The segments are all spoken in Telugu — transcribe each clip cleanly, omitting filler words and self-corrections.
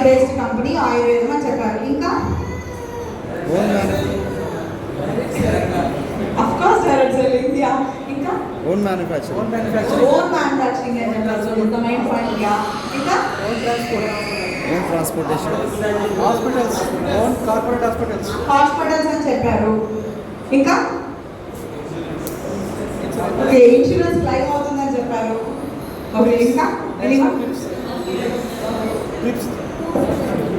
బేస్డ్ కంపెనీ ఆయుర్వేదం అని చెప్పారు. ఇంకా of course direct selling. Yeah, ఇంకా ఓన్ మ్యానుఫ్యాక్చరింగ్ అని చెప్పారు. ఇంత మెయిన్ పాయింట్. యా, ఇంకా own transportation, hospitals, own corporate hospitals అని చెప్పారు. ఇంకా ఓకే, ఇన్సూరెన్స్ క్లెయిమ్ అవుతుందని చెప్పారు. ఓకే, ఇంకా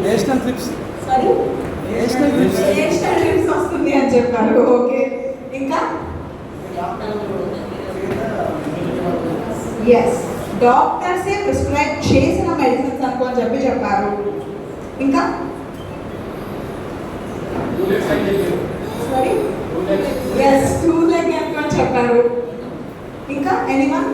national trips sorry national trips వస్తుంది అని చెప్పారు. ఓకే, ఇంకా ఎస్, డాక్టర్సే ప్రిస్క్రైబ్ చేసిన మెడిసిన్స్ అనుకో అని చెప్పారు. ఇంకా సారీ ఎస్, 2 లెగ్ అని చెప్పారు. ఇంకా ఎనీవన్?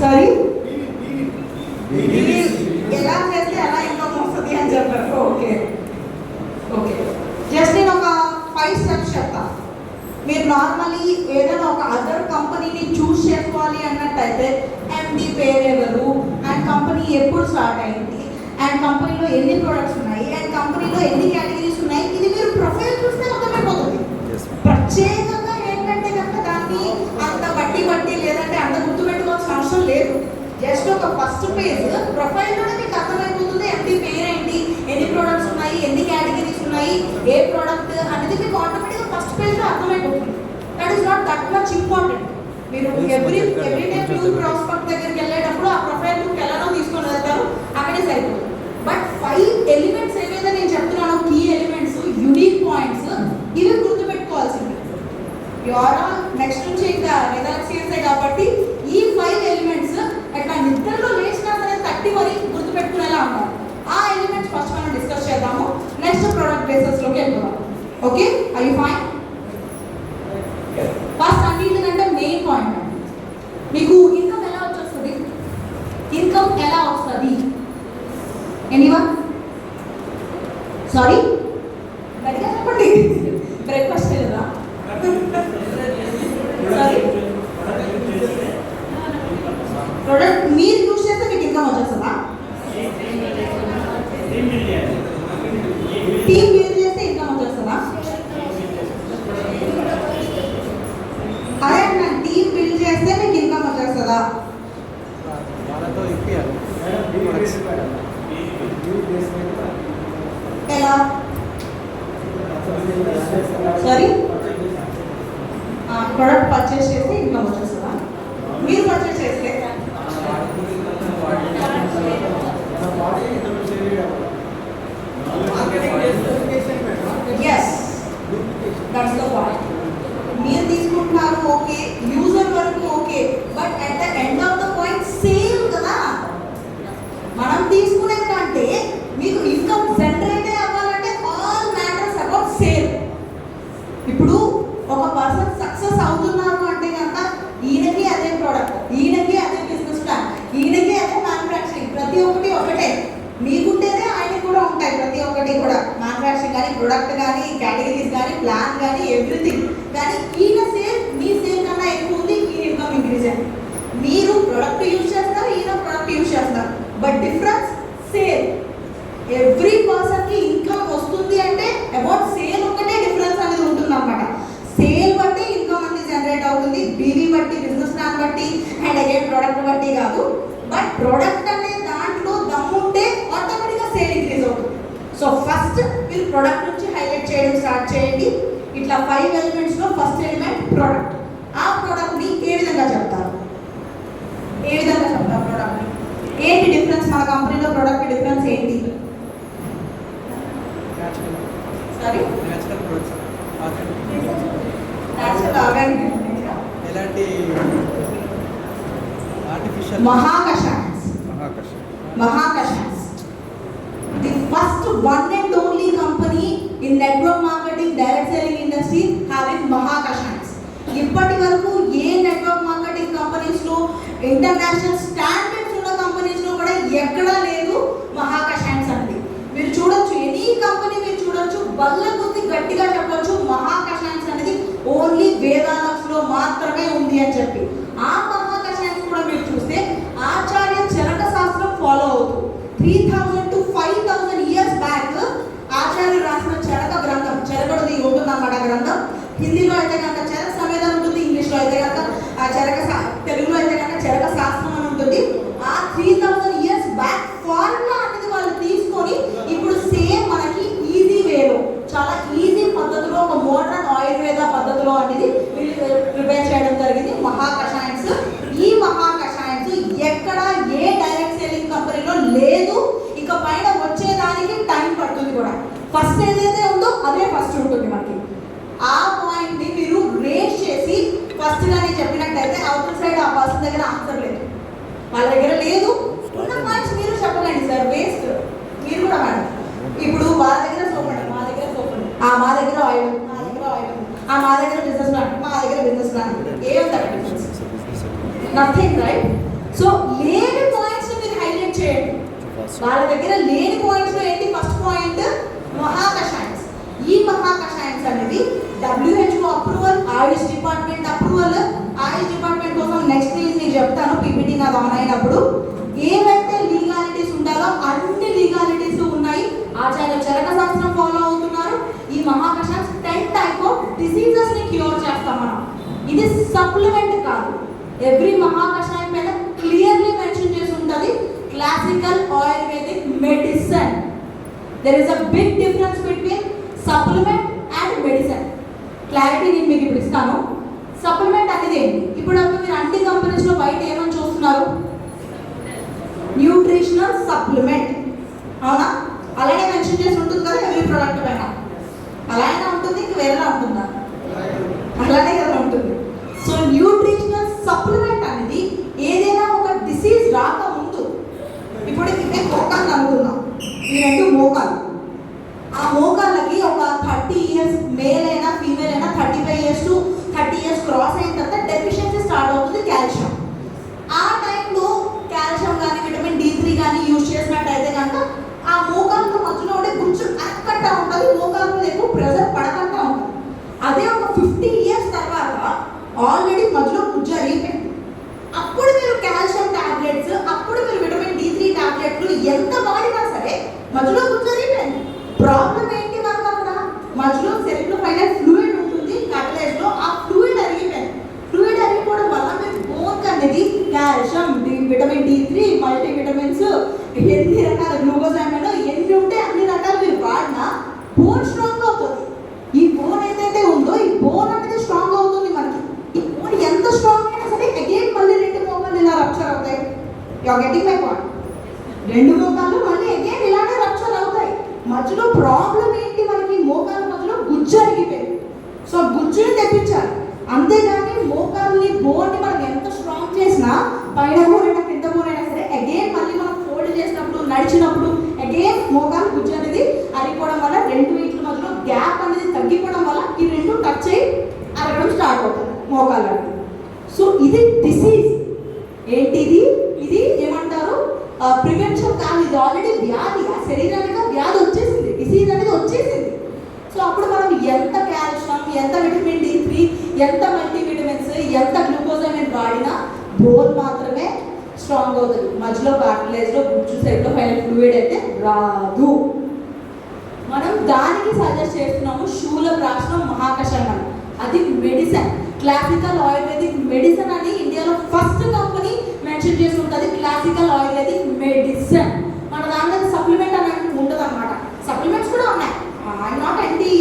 సారీ, ఎలా చేస్తే అలా ఇన్కమ్ వస్తుంది అని చెప్పారు. ఓకే ఓకే, జస్ట్ నేను ఒక 5 స్టెప్స్ చెప్తాను. మీరు నార్మలీ ఏదైనా ఒక అదర్ కంపెనీని చూస్ చేసుకోవాలి అన్నట్టయితే ఎండి పేరు ఎవరు, అండ్ కంపెనీ ఎప్పుడు స్టార్ట్ అయింది, అండ్ కంపెనీలో ఎన్ని ప్రొడక్ట్స్ ఉన్నాయి, అండ్ కంపెనీలో ఎన్ని కేటగిరీస్ ఉన్నాయి, ఇది మీరు ప్రొఫైల్ చూస్తే అర్థమైపోతుంది. ప్రత్యేకంగా ఏంటంటే కనుక దాన్ని అంత బట్టి లేదంటే అంత గుర్తుపెట్టుకోవాల్సిన అవసరం లేదు. జస్ట్ ఒక ఫస్ట్ పేజ్ ప్రొఫైల్లోనే మీకు అర్థమైపోతుంది ఎండి పేరేంటి, ఎన్ని ప్రొడక్ట్స్ ఉన్నాయి, ఎన్ని కేటగిరీస్ ఉన్నాయి, ఏ ప్రోడక్ట్ అనేది మీకు ఆటోమేటిక్గా ఫస్ట్ పేజ్లో అర్థమైపోతుంది. That is not that much important. మీరు ఎవ్రీ డే న్యూ ప్రాస్పెక్ట్ దగ్గరికి వెళ్ళేటప్పుడు ఆ ప్రొఫైల్ బుక్ ఎలానో తీసుకొని వెళ్తారు, అక్కడే సరిపోతుంది. బట్ 5 ఎలిమెంట్స్ ఏవైతే నేను చెప్తున్నానో, కీ ఎలిమెంట్స్, యూనిక్ పాయింట్స్, ఇవి గుర్తుపెట్టుకోవాల్సింది. యువరాల్ నెక్స్ట్ నుంచి ఇంకా రిజల్ట్స్ చేస్తాయి కాబట్టి ఈ 5 ఎలిమెంట్స్ అట్లా నిద్రలో లేచినా సరే 30 వరకు గుర్తుపెట్టుకునేలా ఉంటారు. ఆ ఎలిమెంట్స్ ఫస్ట్ మనం డిస్కస్ చేద్దాము. నెక్స్ట్ ప్రోడక్ట్ బేసెస్లోకి వెళ్ళిపోదాం. Okay, I you fine? First అన్నిటికంటే మెయిన్ పాయింట్, మీకు ఇన్కమ్ ఎలా వచ్చేస్తుంది? ఇన్కమ్ ఎలా వస్తుంది? ఎనీవన్? సారీ, గట్టిగా చెప్పండి. బ్రేక్ఫాస్ట్ లేదా? సారీ, ప్రోడక్ట్ మీరు యూజ్ చేస్తే మీకు ఇన్కమ్ వచ్చేస్తుందా? టీమ్ బిల్డ్ చేస్తే ఇన్కమ్ వచ్చేస్తుందా? అదే నా టీమ్ బిల్డ్ చేస్తే మీకు ఇన్కమ్ వచ్చేస్తుందా? ఎలా? సారీ, ప్రోడక్ట్ పర్చేస్ చేస్తే ఇన్కమ్ వచ్చేస్తుందా? మీరు పర్చేస్ చేస్తే ఎస్, దట్స్ ద పాయింట్. మీరు తీసుకుంటున్నారు ఓకే, యూజర్ వరకు okay, but at the end of the point same కదా. మనం తీసుకునే కంటే మీకు ఇన్కమ్ జనరేట్ అవ్వాలంటే ఆల్ మ్యాటర్స్ అబౌట్ సేల్. ఇప్పుడు ఒక పర్సన్ సక్సెస్ అవుతున్నారు అంటే కనుక ఈయనకి అదే ప్రోడక్ట్, ఈయనకి అదే బిజినెస్ ప్లాన్, ఈయనకి అదే మ్యానుఫ్యాక్చరింగ్, ప్రతి ఒక్కటి ఒకటే. మీకుంటేనే ఆయనకి కూడా ఉంటాయి ప్రతి ఒక్కటి కూడా, మ్యానుఫ్యాక్చరింగ్ కానీ, ప్రొడక్ట్ కానీ, కేటగిరీస్ కానీ, ప్లాన్ కానీ, ఎవ్రీథింగ్. కానీ ఈయన సేల్ మీ సేల్ కన్నా ఎక్కువ ఉంది, ఈ ఇన్కమ్ ఇంక్రీజ్ అయింది. మీరు ప్రొడక్ట్ యూజ్ చేస్తారు, ఈయన ప్రొడక్ట్ యూజ్ చేస్తారు, బట్ డిఫరెన్స్ సేల్. ఎవ్రీ పర్సన్కి ఇన్కమ్ వస్తుంది అంటే అబౌట్ సేల్ ఒక్కటే డిఫరెన్స్ అనేది ఉంటుంది అన్నమాట. సేల్ బట్టి ఇన్కమ్ అనేది జనరేట్ అవుతుంది, బీవీ బట్టి, బిజినెస్ ప్లాన్ బట్టి, అండ్ అగైన్ ప్రోడక్ట్ బట్టి కాదు. బట్ ప్రోడక్ట్ అనే దాంట్లో దమ్ముంటే ఆటోమేటిక్గా సేల్ ఇంక్రీజ్ అవుతుంది. సో ఫస్ట్ మీరు ప్రోడక్ట్ నుంచి హైలైట్ చేయడం స్టార్ట్ చేయండి. ఇట్లా 5 ఎలిమెంట్స్లో ఫస్ట్ ఎలిమెంట్ ప్రోడక్ట్. ఆ ప్రోడక్ట్ని ఏ విధంగా చెప్తారు? ప్రోడక్ట్ని ఏంటి డిఫరెన్స్? మన కంపెనీలో ప్రోడక్ట్ డిఫరెన్స్ ఏంటి? Sorry, Mahakashans. The first one and only company in network marketing, direct selling industry having Mahakashans. ఇప్పటి వరకు ఏ నెట్వర్క్ మార్కెటింగ్ కంపెనీస్లో, ఇంటర్నేషనల్ స్టాండర్డ్స్ ఉన్న కంపెనీస్లో కూడా ఎక్కడా లేదు మహాకషాన్స్ అనేది. మీరు చూడొచ్చు, ఎనీ కంపెనీ మీరు చూడొచ్చు, బల్ల కొద్ది గట్టిగా చెప్పొచ్చు, మహాకషాన్స్ అనేది ఓన్లీ వేదాలక్స్లో శాస్త్రంలో మాత్రమే ఉంది అని చెప్పి. ఆ మహాకషాయం కూడా మీరు చూస్తే ఆచార్య చరక శాస్త్రం ఫాలో అవుతూ 3000 to 5000 ఇయర్స్ బ్యాక్ ఆచార్యులు రాసిన చరక గ్రంథం, చరకుడిది ఉంటుందన్నమాట గ్రంథం. హిందీలో అయితే కనుక చరక సమేతం ఉంటుంది, ఇంగ్లీష్లో అయితే కనుక తెలుగులో అయితే కనుక చరక శాస్త్రం అని ఉంటుంది. ఆ 3000 ఇయర్స్ బ్యాక్ ఫార్ములా అనేది వాళ్ళు తీసుకొని ఇప్పుడు సేమ్ మనకి ఈజీ వేలో, చాలా ఈజీ పద్ధతిలో, ఒక మోడర్న్ ఆయుర్వేద పద్ధతిలో అనేది ప్రిపేర్ చేయడం జరిగింది మహాకషాయన్స్. ఈ మహాకషాయన్స్ ఎక్కడ ఏ డైరెక్ట్ సెల్లింగ్ కంపెనీలో లేదు. ఇక పైన వచ్చేదానికి టైం పడుతుంది కూడా. ఫస్ట్ ఏదైతే ఉందో అదే ఫస్ట్ ఉంటుంది మనకి. ఆ పాయింట్ ని మీరు రేస్ చేసి ఫస్ట్ గానే చెప్పినట్టయితే అవతల సైడ్ ఆ పర్సన్ దగ్గర ఆన్సర్ లేదు, వాళ్ళ దగ్గర లేదు. ఉన్న పాయింట్స్ మీరు చెప్పకండి సార్, వేస్ట్. మీరు కూడా మేడం ఇప్పుడు వాళ్ళ దగ్గర సోప్ అండి, మా దగ్గర సోప్ అండి, మా దగ్గర ఆయిల్, మా దగ్గర ఆయిల్, మా దగ్గర బిజినెస్ ప్లాన్, మా దగ్గర బిజినెస్ ప్లాన్, ఏముందండి నథింగ్, రైట్? సో లేని పాయింట్స్ మీరు హైలైట్ చేయండి. వాళ్ళ దగ్గర లేని పాయింట్స్ లో ఏంటి? ఫస్ట్ పాయింట్ మహాకషాయన్స్. ఈ మహాకషాయన్స్ అనేది WHO approval, Ayush department approval. Ayush department కోసం నెక్స్ట్ నేను చెప్తాను, పీపీటీ నాది ఆన్ అయినప్పుడు. ఏవైతే లీగాలిటీస్ ఉండాలో అన్ని లీగాలిటీస్ ఉన్నాయి. ఆచార్య చరక శాస్త్రం ఫాలో అవుతున్నారు. ఈ మహాకషాయన్స్ 10 టైప్ ఆఫ్ డిసీజెస్ ని క్యూర్ చేస్తాం మనం. ఇది సప్లిమెంట్ కాదు. ఎవ్రీ మహాకషాయం పైన క్లియర్లీ మెన్షన్ చేసి ఉంటుంది classical ayurvedic medicine. There is a big difference between supplement and medicine. Clarity నేను మీకు ఇప్పుడు ఇస్తాను. సప్లిమెంట్ అనేది ఏంటి? ఇప్పుడు మీరు అన్ని కంపెనీస్ లో బయట ఏమని చూస్తున్నారు? న్యూట్రిషనల్ సప్లిమెంట్, అవునా? అలాగే మెన్షన్ చేసి ఉంటుంది కదా ఎవరి ప్రోడక్ట్ పైన. అలాగే ఉంటుంది, ఇంక వేరేలా ఉంటుందా? అలానే కదా ఉంటుంది. సో న్యూట్రిషనల్ సప్లిమెంట్ అనేది ఏదైనా ఒక డిసీజ్ రాకముందు, ఇప్పుడు ఇవే మోకాలు అనుకుందాం, ఈ 2 మోకాలు. ఆ మోకాళ్ళకి ఒక 30 ఇయర్స్ మేల్ అయినా ఫీమేల్ అయినా 35 ఇయర్స్ టు 30 ఇయర్స్ క్రాస్ అయిన తర్వాత డెఫిషియన్సీ స్టార్ట్ అవుతుంది కాల్షియం. ఆ టైంలో కాల్షియం కానీ విటమిన్ D3 కానీ యూజ్ చేసినట్టయితే కనుక ఆ మోకాళ్ళ మధ్యలో ఉండే గుజ్జు అక్కడగా ఉంటుంది, మోకాళ్ళ మీద ఎక్కువ ప్రెషర్ పడకుండా ఉంటుంది. అదే ఒక 50 ఇయర్స్ తర్వాత ఆల్రెడీ మధ్యలో గుజ్జు అరిగిపోయింది. అప్పుడు మీరు కాల్షియం టాబ్లెట్స్, అప్పుడు మీరు విటమిన్ D3 టాబ్లెట్లు ఎంత వాడినా సరే మధ్యలో గుజ్జు అరిగిపోయింది. ప్రాబ్లం ఏంటి మనకు? అక్కడ మధ్యలో సెల్ పైన ఫ్లూయిడ్ ఉంటుంది కట్లేజ్ లో, ఆ ఫ్లూయిడ్ అరిగిపోయింది. ఫ్లూయిడ్ అరిగిపోవడం వల్ల మీరు బోన్ అనేది calcium, vitamin D3, multi vitamins, ఎన్ని రకాల గ్లూకోజైన్ ఎన్ని ఉంటే అన్ని రకాలు మీరు వాడినా బోన్ స్ట్రాంగ్ అవుతుంది. ఈ బోన్ ఏదైతే ఉందో ఈ బోన్ అనేది స్ట్రాంగ్ అవుతుంది మనకి. ఈ బోన్ ఎంత స్ట్రాంగ్ అయినా సరే అగైన్ మళ్ళీ 2 మోకాలు ఇలా రప్చర్ అవుతాయి. You are getting my point? 2 మోకాలు మళ్ళీ అగైన్ ఇలానే రప్చర్ అవుతాయి. మధ్యలో ప్రాబ్లం ఏంటి? మనకి మోకాల మధ్యలో గుజ్జు అరిగిపోయింది. సో గుజ్జుని తెప్పించాలి, అంతేగాని మోకాల్ని బోన్ని మనం ఎంత స్ట్రాంగ్ చేసినా పైన బోనైనా కింద బోనైనా సరే అగైన్ మళ్ళీ మనం ఫోల్డ్ చేసినప్పుడు, నడిచినప్పుడు అగైన్ మోకాలు గుజ్జు అనేది అరిగిపోవడం వల్ల 2 వీట్ల మధ్యలో గ్యాప్ అనేది తగ్గిపోవడం వల్ల ఈ 2 టచ్ అయ్యి అరగడం స్టార్ట్ అవుతుంది మోకాలు. సో ఇది డిసీజ్. ఏంటిది? ఇది ఏమంటారు? ప్రివెన్షన్ కాదు, ఇది ఆల్రెడీ వ్యాధి. ఆ శరీరానికి వ్యాధి వచ్చేసింది, డిసీజ్ అనేది వచ్చేసింది. సో అప్పుడు మనం ఎంత కాల్షియం, ఎంత విటమిన్ D3, ఎంత మల్టీ విటమిన్స్, ఎంత గ్లూకోజైన్ వాడినా బోన్ మాత్రమే స్ట్రాంగ్ అవుతుంది. మధ్యలో కార్టిలేజ్ లో గుజ్జు సైడ్లో పైన ఫ్లూయిడ్ అయితే రాదు. మనం దానికి సజెస్ట్ చేస్తున్నాము శూలప్రాశనం మహాకషాయం. అది మెడిసిన్, క్లాసికల్ ఆయుర్వేదిక్ మెడిసిన్ అని ఇండియాలో ఫస్ట్ కంపెనీ మెన్షన్ చేసి ఉంటుంది. Classical ayurvedic medicine. మన దాంట్లో సప్లిమెంట్ అని ఉంటుంది అనమాట. సప్లిమెంట్స్ కూడా ఉన్నాయి. ఐఎమ్ నాట్ యాంటీ,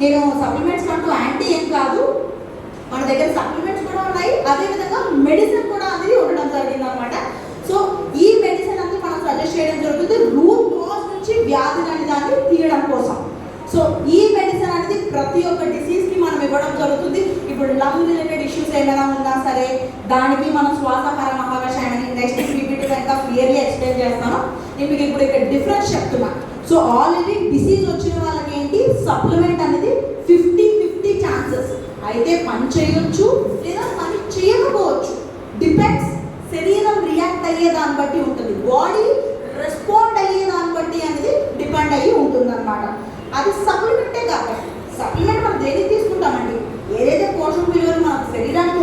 నేను సప్లిమెంట్స్ అంటూ యాంటీ ఏం కాదు. మన దగ్గర సప్లిమెంట్స్ కూడా ఉన్నాయి, అదేవిధంగా మెడిసిన్ కూడా అనేది ఉండడం జరిగింది అనమాట. సో ఈ మెడిసిన్ అనేది మనం సజెస్ట్ చేయడం జరుగుతుంది రూట్ కాజ్ నుంచి వ్యాధి అనే దాన్ని తీయడం కోసం. సో ఈ మెడిసిన్ అనేది ప్రతి ఒక్క డిసీజ్కి మనం ఇవ్వడం జరుగుతుంది. ఇప్పుడు లంగ్ రిలేటెడ్ ఇష్యూస్ ఏమైనా ఉన్నా సరే దానికి మనం శ్వాసహార మహాకషాయాన్ని నెక్స్ట్ పీపీటీ ఇంకా క్లియర్లీ ఎక్స్ప్లెయిన్ చేస్తాను. నేను మీకు ఇప్పుడు ఇక్కడ డిఫరెన్స్ చెప్తున్నా. సో ఆల్రెడీ డిసీజ్ వచ్చిన వాళ్ళకి ఏంటి, సప్లిమెంట్ అనేది 50-50 ఛాన్సెస్. అయితే పని చేయొచ్చు లేదా పని చేయకపోవచ్చు, డిపెండ్స్. శరీరం రియాక్ట్ అయ్యే దాన్ని బట్టి ఉంటుంది, బాడీ రెస్పాండ్ అయ్యే దాన్ని బట్టి అనేది డిపెండ్ అయ్యి ఉంటుంది అనమాట. అది సప్లిమెంటే కాబట్టి. సప్లిమెంట్ మనం దేనికి తీసుకుంటామండి? ఏదైతే పోషక విలువలు మన శరీరానికి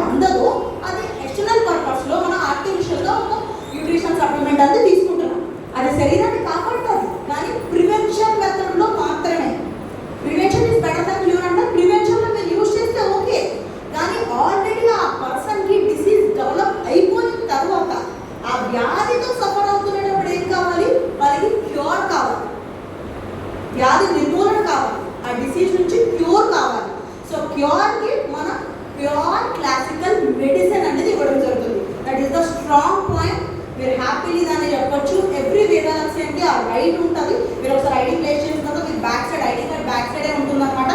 క్యూర్ కావాలి. సో క్యూర్కి మనం ప్యూర్ క్లాసికల్ మెడిసిన్ అనేది ఇవ్వడం జరుగుతుంది. That is the strong point. మీరు హ్యాపీలీ దాన్ని చెప్పొచ్చు. ఎవ్రీ వేదాలక్ష్యానికి ఆ రైట్ ఉంటుంది. మీరు ఒకసారి ఐడి ప్లేస్ చేసుకుంటే మీకు back side ID card back సైడే ఉంటుంది అనమాట.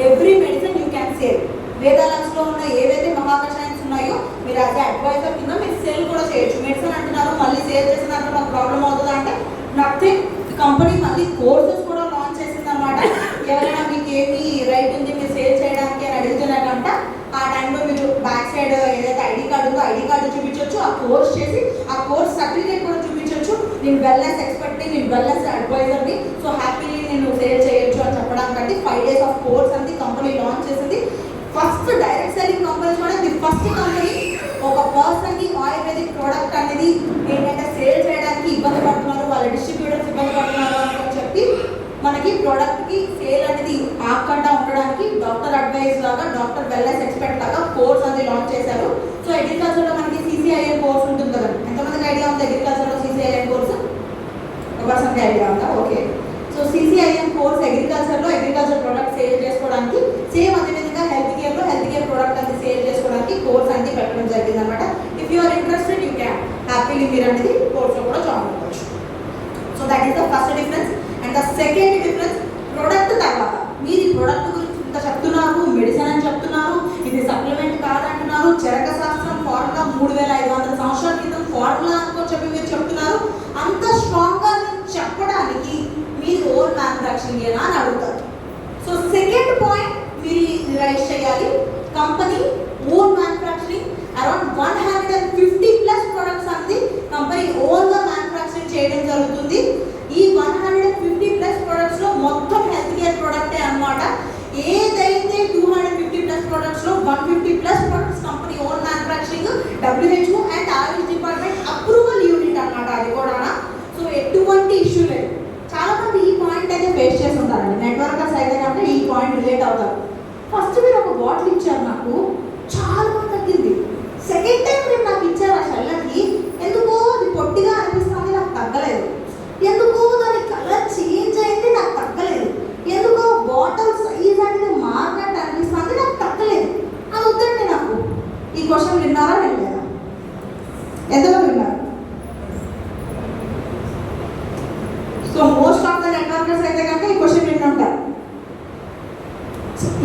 Every medicine you can save. వేదాలక్స్లో ఉన్న ఏవైతే మహాకషాయన్స్ ఉన్నాయో మీరు యాజ్ అడ్వైజర్ కింద మీరు సేల్ కూడా చేయొచ్చు. మెడిసిన్ అంటున్నారు మళ్ళీ సేల్ చేసినట్టు మాకు ప్రాబ్లం అవుతుందా అంటే నథింగ్. కంపెనీ మళ్ళీ కోర్సెస్ కూడా లాంచ్ చేసింది అనమాట. ఎవరైనా మీకు ఏమి రైట్ ఉంది మీరు సేల్ చేయడానికి అని అడుగుతున్నారంట ఆ టైంలో మీరు బ్యాక్ సైడ్ ఏదైతే ఐడి కార్డు ఉందో ఐడి కార్డు చూపించవచ్చు. ఆ కోర్స్ చేసి ఆ కోర్స్ సర్టిఫికేట్ కూడా చూపించవచ్చు. నేను వెల్నెస్ ఎక్స్పర్ట్ని, నేను వెల్నెస్ అడ్వైజర్ని, సో హ్యాపీలీ నేను సేల్ చేయొచ్చు అని చెప్పడానికి 5 days ఆఫ్ కోర్స్ అనేది కంపెనీ లాంచ్ చేసింది. ఫస్ట్ డైరెక్ట్ సెల్లింగ్ కంపెనీస్ కూడా ఇది ఫస్ట్ కంపెనీ ఒక పర్సన్కి ఆయుర్వేదిక్ ప్రోడక్ట్ అనేది ఏంటంటే సేల్ చేయడానికి ఇబ్బంది పడుతున్నారు, వాళ్ళ డిస్ట్రిబ్యూటర్స్ ఇబ్బంది పడుతున్నారు అని చెప్పి మనకి ప్రోడక్ట్కి సేల్ అనేది ఆకుండా ఉండడానికి డాక్టర్ అడ్వైజ్ లాగా, డాక్టర్ వెల్నెస్ ఎక్స్పర్ట్ లాగా కోర్స్ అనేది లాంచ్ చేశారు. సో అగ్రికల్చర్లో మనకి CCIM కోర్స్ ఉంటుంది కదా, ఎంతమందికి ఐడియా ఉంది అగ్రికల్చర్లో CCIM కోర్స్? ఒక పర్సన్కి ఐడియా ఉందా? ఓకే. సో CCIM కోర్స్ అగ్రికల్చర్లో అగ్రికల్చర్ ప్రోడక్ట్ సేల్ చేసుకోవడానికి, సేమ్ అదేవిధంగా హెల్త్ కేర్ ప్రోడక్ట్ అనేది సేల్ చేసుకోవడానికి కోర్స్ అనేది పెట్టడం జరిగింది అనమాట. If you are interested you can happily మీరు అనేది కోర్స్లో కూడా జాయిన్ అవ్వచ్చు. So that is the first difference. And the second difference product తర్వాత మీరు ఈ ప్రోడక్ట్ గురించి ఇంత చెప్తున్నారు, మెడిసిన్ అని చెప్తున్నారు, ఇది సప్లిమెంట్ కాదంటున్నారు, చరక శాస్త్రం ఫార్ములా 3500 సంవత్సరాల క్రితం ఫార్ములా అనుకో చెప్పి మీరు చెప్తున్నారు. అంత స్ట్రాంగ్గా చెప్పడానికి మీరు ఓన్ మ్యానుఫ్యాక్చరింగ్ ఏనా అని అడుగుతారు. సో సెకండ్ పాయింట్ మీరు రైజ్ చేయాలి. Company own manufacturing around 150+ products అనేది కంపెనీ ఓన్గా మ్యానుఫ్యాక్చరింగ్ చేయడం జరుగుతుంది. ఈ 150+ ప్రొడక్ట్స్లో మొత్తం హెల్త్ కేర్ ప్రొడక్టే అనమాట. ఏదైతే 250+ ప్రొడక్ట్స్లో 150+ products company own manufacturing, WHO and Ayush department approval unit అనమాట అది కూడా. సో ఎటువంటి ఇష్యూ లేదు. చాలా మంది ఈ పాయింట్ అయితే ఫేస్ చేసి ఉంటారండి. నెట్వర్కర్స్ అయితే కనుక ఈ పాయింట్ రిలేట్ అవుతారు. ఫస్ట్ మీరు ఒక బాటిల్ ఇచ్చారు నాకు, చాలా బాగా తగ్గింది. సెకండ్ టైం మీరు నాకు ఇచ్చారు ఆ షల్లకి, ఎందుకో అది పొట్టిగా అనిపిస్తుంది, నాకు తగ్గలేదు. ఎందుకో దాని కలర్ చేంజ్ అయింది, నాకు తగ్గలేదు. ఎందుకో బాటిల్ సైజ్ అనేది మారినట్టు అనిపిస్తుంది, నాకు తగ్గలేదు. అది వద్దండి నాకు. ఈ క్వశ్చన్ విన్నారా వినలేదా? ఎంతలో విన్నారు? సో మోస్ట్ ఆఫ్ ద నెట్వర్కర్స్ అయితే కనుక ఈ క్వశ్చన్ వింటుంటారు.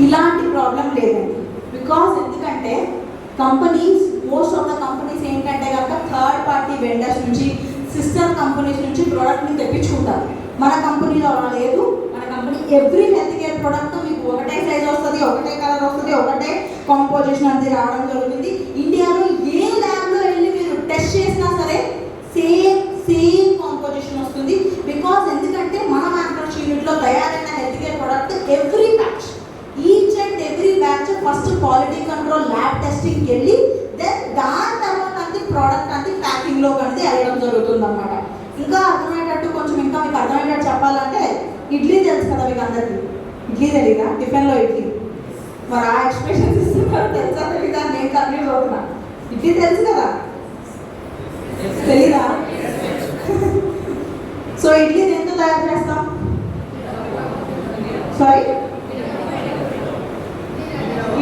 ఇలాంటి ప్రాబ్లం లేదండి. బికాస్ ఎందుకంటే companies, most of the companies ఏంటంటే కనుక థర్డ్ పార్టీ వెండర్స్ నుంచి, సిస్టర్ కంపెనీస్ నుంచి ప్రోడక్ట్ని తెప్పించుకుంటారు. మన కంపెనీలో అలా లేదు. మన company every health care product మీకు ఒకటే సైజ్ వస్తుంది, ఒకటే కలర్ వస్తుంది, ఒకటే కాంపోజిషన్ అనేది రావడం జరుగుతుంది. ఇండియాలో ఏ ల్యాబ్లో వెళ్ళి మీరు టెస్ట్ చేసినా సరే సేమ్ కాంపోజిషన్ వస్తుంది. బికాస్ ఎందుకంటే మన మ్యానుఫ్యాక్చరింగ్ యూనిట్లో తయారైన health care product every batch, each and every batch first quality control lab టెస్టింగ్కి వెళ్ళి దెన్ దాని తర్వాత అది ప్రోడక్ట్ అనేది ప్యాకింగ్లో అనేది వెళ్ళడం జరుగుతుంది అనమాట. ఇంకా అర్థమయ్యేటట్టు కొంచెం ఇంకా మీకు అర్థమయ్యేటట్టు చెప్పాలంటే ఇడ్లీ తెలుసు కదా మీకు అందరికీ. ఇడ్లీ తెలీదా? టిఫిన్లో ఇడ్లీ. మరి ఆ ఎక్స్ప్రెషన్స్ ఇస్తున్నారు తెలుసా తెలీదా? నేను కన్ఫ్యూజ్ అవుతున్నా. ఇడ్లీ తెలుసు కదా? తెలీదా? సో ఇడ్లీ దేంతో తయారు చేస్తాం? సారీ,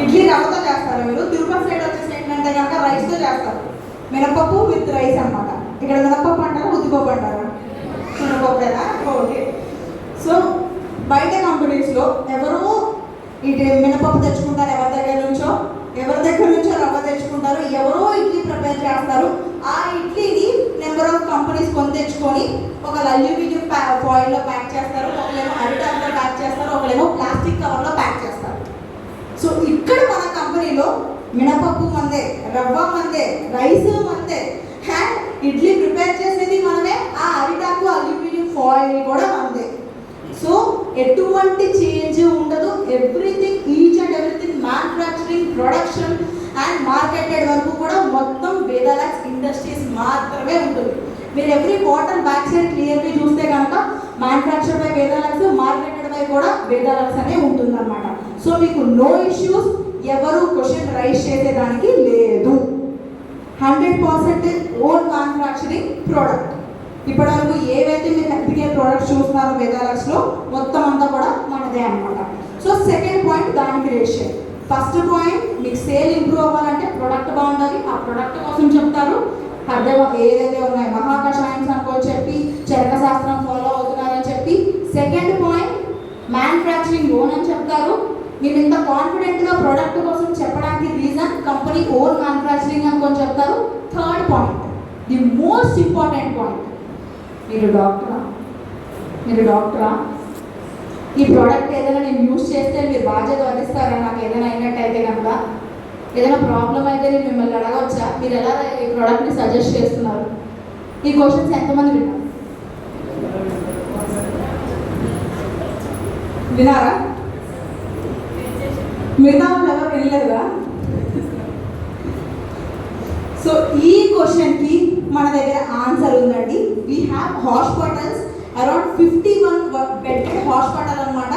ఇడ్లీ రవ్వతో చేస్తారు. మీరు తిరుపతి సైడ్ వచ్చేసి ఏంటంటే కనుక రైస్తో చేస్తారు. మినపప్పు విత్ రైస్ అనమాట. ఇక్కడ మినపప్పు అంటారా, ఉద్దిపప్పు అంటారా? మినపప్పునా? ఓకే. సో బయట కంపెనీస్లో ఎవరో ఇటు మినపప్పు తెచ్చుకుంటారు, ఎవరి దగ్గర నుంచో రవ్వ తెచ్చుకుంటారు, ఎవరో ఇడ్లీ ప్రిపేర్ చేస్తారు. ఆ ఇడ్లీని నెంబర్ ఆఫ్ కంపెనీస్ కొని తెచ్చుకొని ఒక అల్యూమినియం ఫాయిల్లో ప్యాక్ చేస్తారు, ఒకలేమో అరిటాక్లో ప్యాక్ చేస్తారు, ఒకలేమో ప్లాస్టిక్ కవర్లో ప్యాక్ చేస్తారు. సో ఇక్కడ మన కంపెనీలో మినపప్పు మందే, రవ్వ మందే, రైస్ మందే, అండ్ ఇడ్లీ ప్రిపేర్ చేసేది మనమే, ఆ అరిటాకు అల్యూమినియం ఫాయిల్ కూడా మందే. సో ఎటువంటి చేంజ్ ఉండదు. Everything, each and everything, manufacturing, production and marketed వరకు కూడా మొత్తం వేదాలక్స్ ఇండస్ట్రీస్ మాత్రమే ఉంటుంది. మీరు every bottle back side clearly చూస్తే కనుక మ్యానుఫ్యాక్చర్డ్ బై వేదాలక్స్, మార్కెటెడ్ బై కూడా వేదాలక్స్ అనే ఉంటుంది అనమాట. సో మీకు నో ఇష్యూస్, ఎవరు క్వశ్చన్ రైజ్ చేసేదానికి లేదు. 100% ఓన్ మ్యానుఫ్యాక్చరింగ్ ప్రోడక్ట్. ఇప్పటివరకు ఏవైతే మీరు హెల్త్ కేర్ ప్రోడక్ట్స్ చూస్తున్నారో వేదాలక్స్లో మొత్తం అంతా కూడా మనదే అనమాట. So second point brand create చేయండి. ఫస్ట్ పాయింట్, మీకు సేల్ ఇంప్రూవ్ అవ్వాలంటే ప్రొడక్ట్ బాగుండాలి, ఆ ప్రొడక్ట్ కోసం చెప్తారు. అర్థం ఏదైతే ఉన్నాయి మహాకషాయన్స్ అనుకో చెప్పి చరక శాస్త్రం ఫాలో అవుతున్నారని చెప్పి. సెకండ్ పాయింట్, మ్యానుఫ్యాక్చరింగ్ ఓన్ అని చెప్తారు. మీరు ఇంత కాన్ఫిడెంట్గా ప్రోడక్ట్ కోసం చెప్పడానికి రీజన్ కంపెనీ ఓన్ మ్యానుఫ్యాక్చరింగ్ అనుకొని చెప్తారు. Third point, the most important point, మీరు డాక్టరా, ఈ ప్రోడక్ట్ ఏదైనా నేను యూజ్ చేస్తే మీరు బాధ్యత వహిస్తారా? నాకు ఏదైనా అయినట్టయితే కనుక, ఏదైనా ప్రాబ్లం అయితే నేను మిమ్మల్ని అడగవచ్చా? మీరు ఎలా ఈ ప్రోడక్ట్ని సజెస్ట్ చేస్తున్నారు? ఈ క్వశ్చన్స్ ఎంతమంది వినారా? మిగతా వాళ్ళు ఎవరు వినలేదుగా? సో ఈ క్వశ్చన్కి మన దగ్గర ఆన్సర్ ఉందండి. We have hospitals around 51 bedded hospital అనమాట.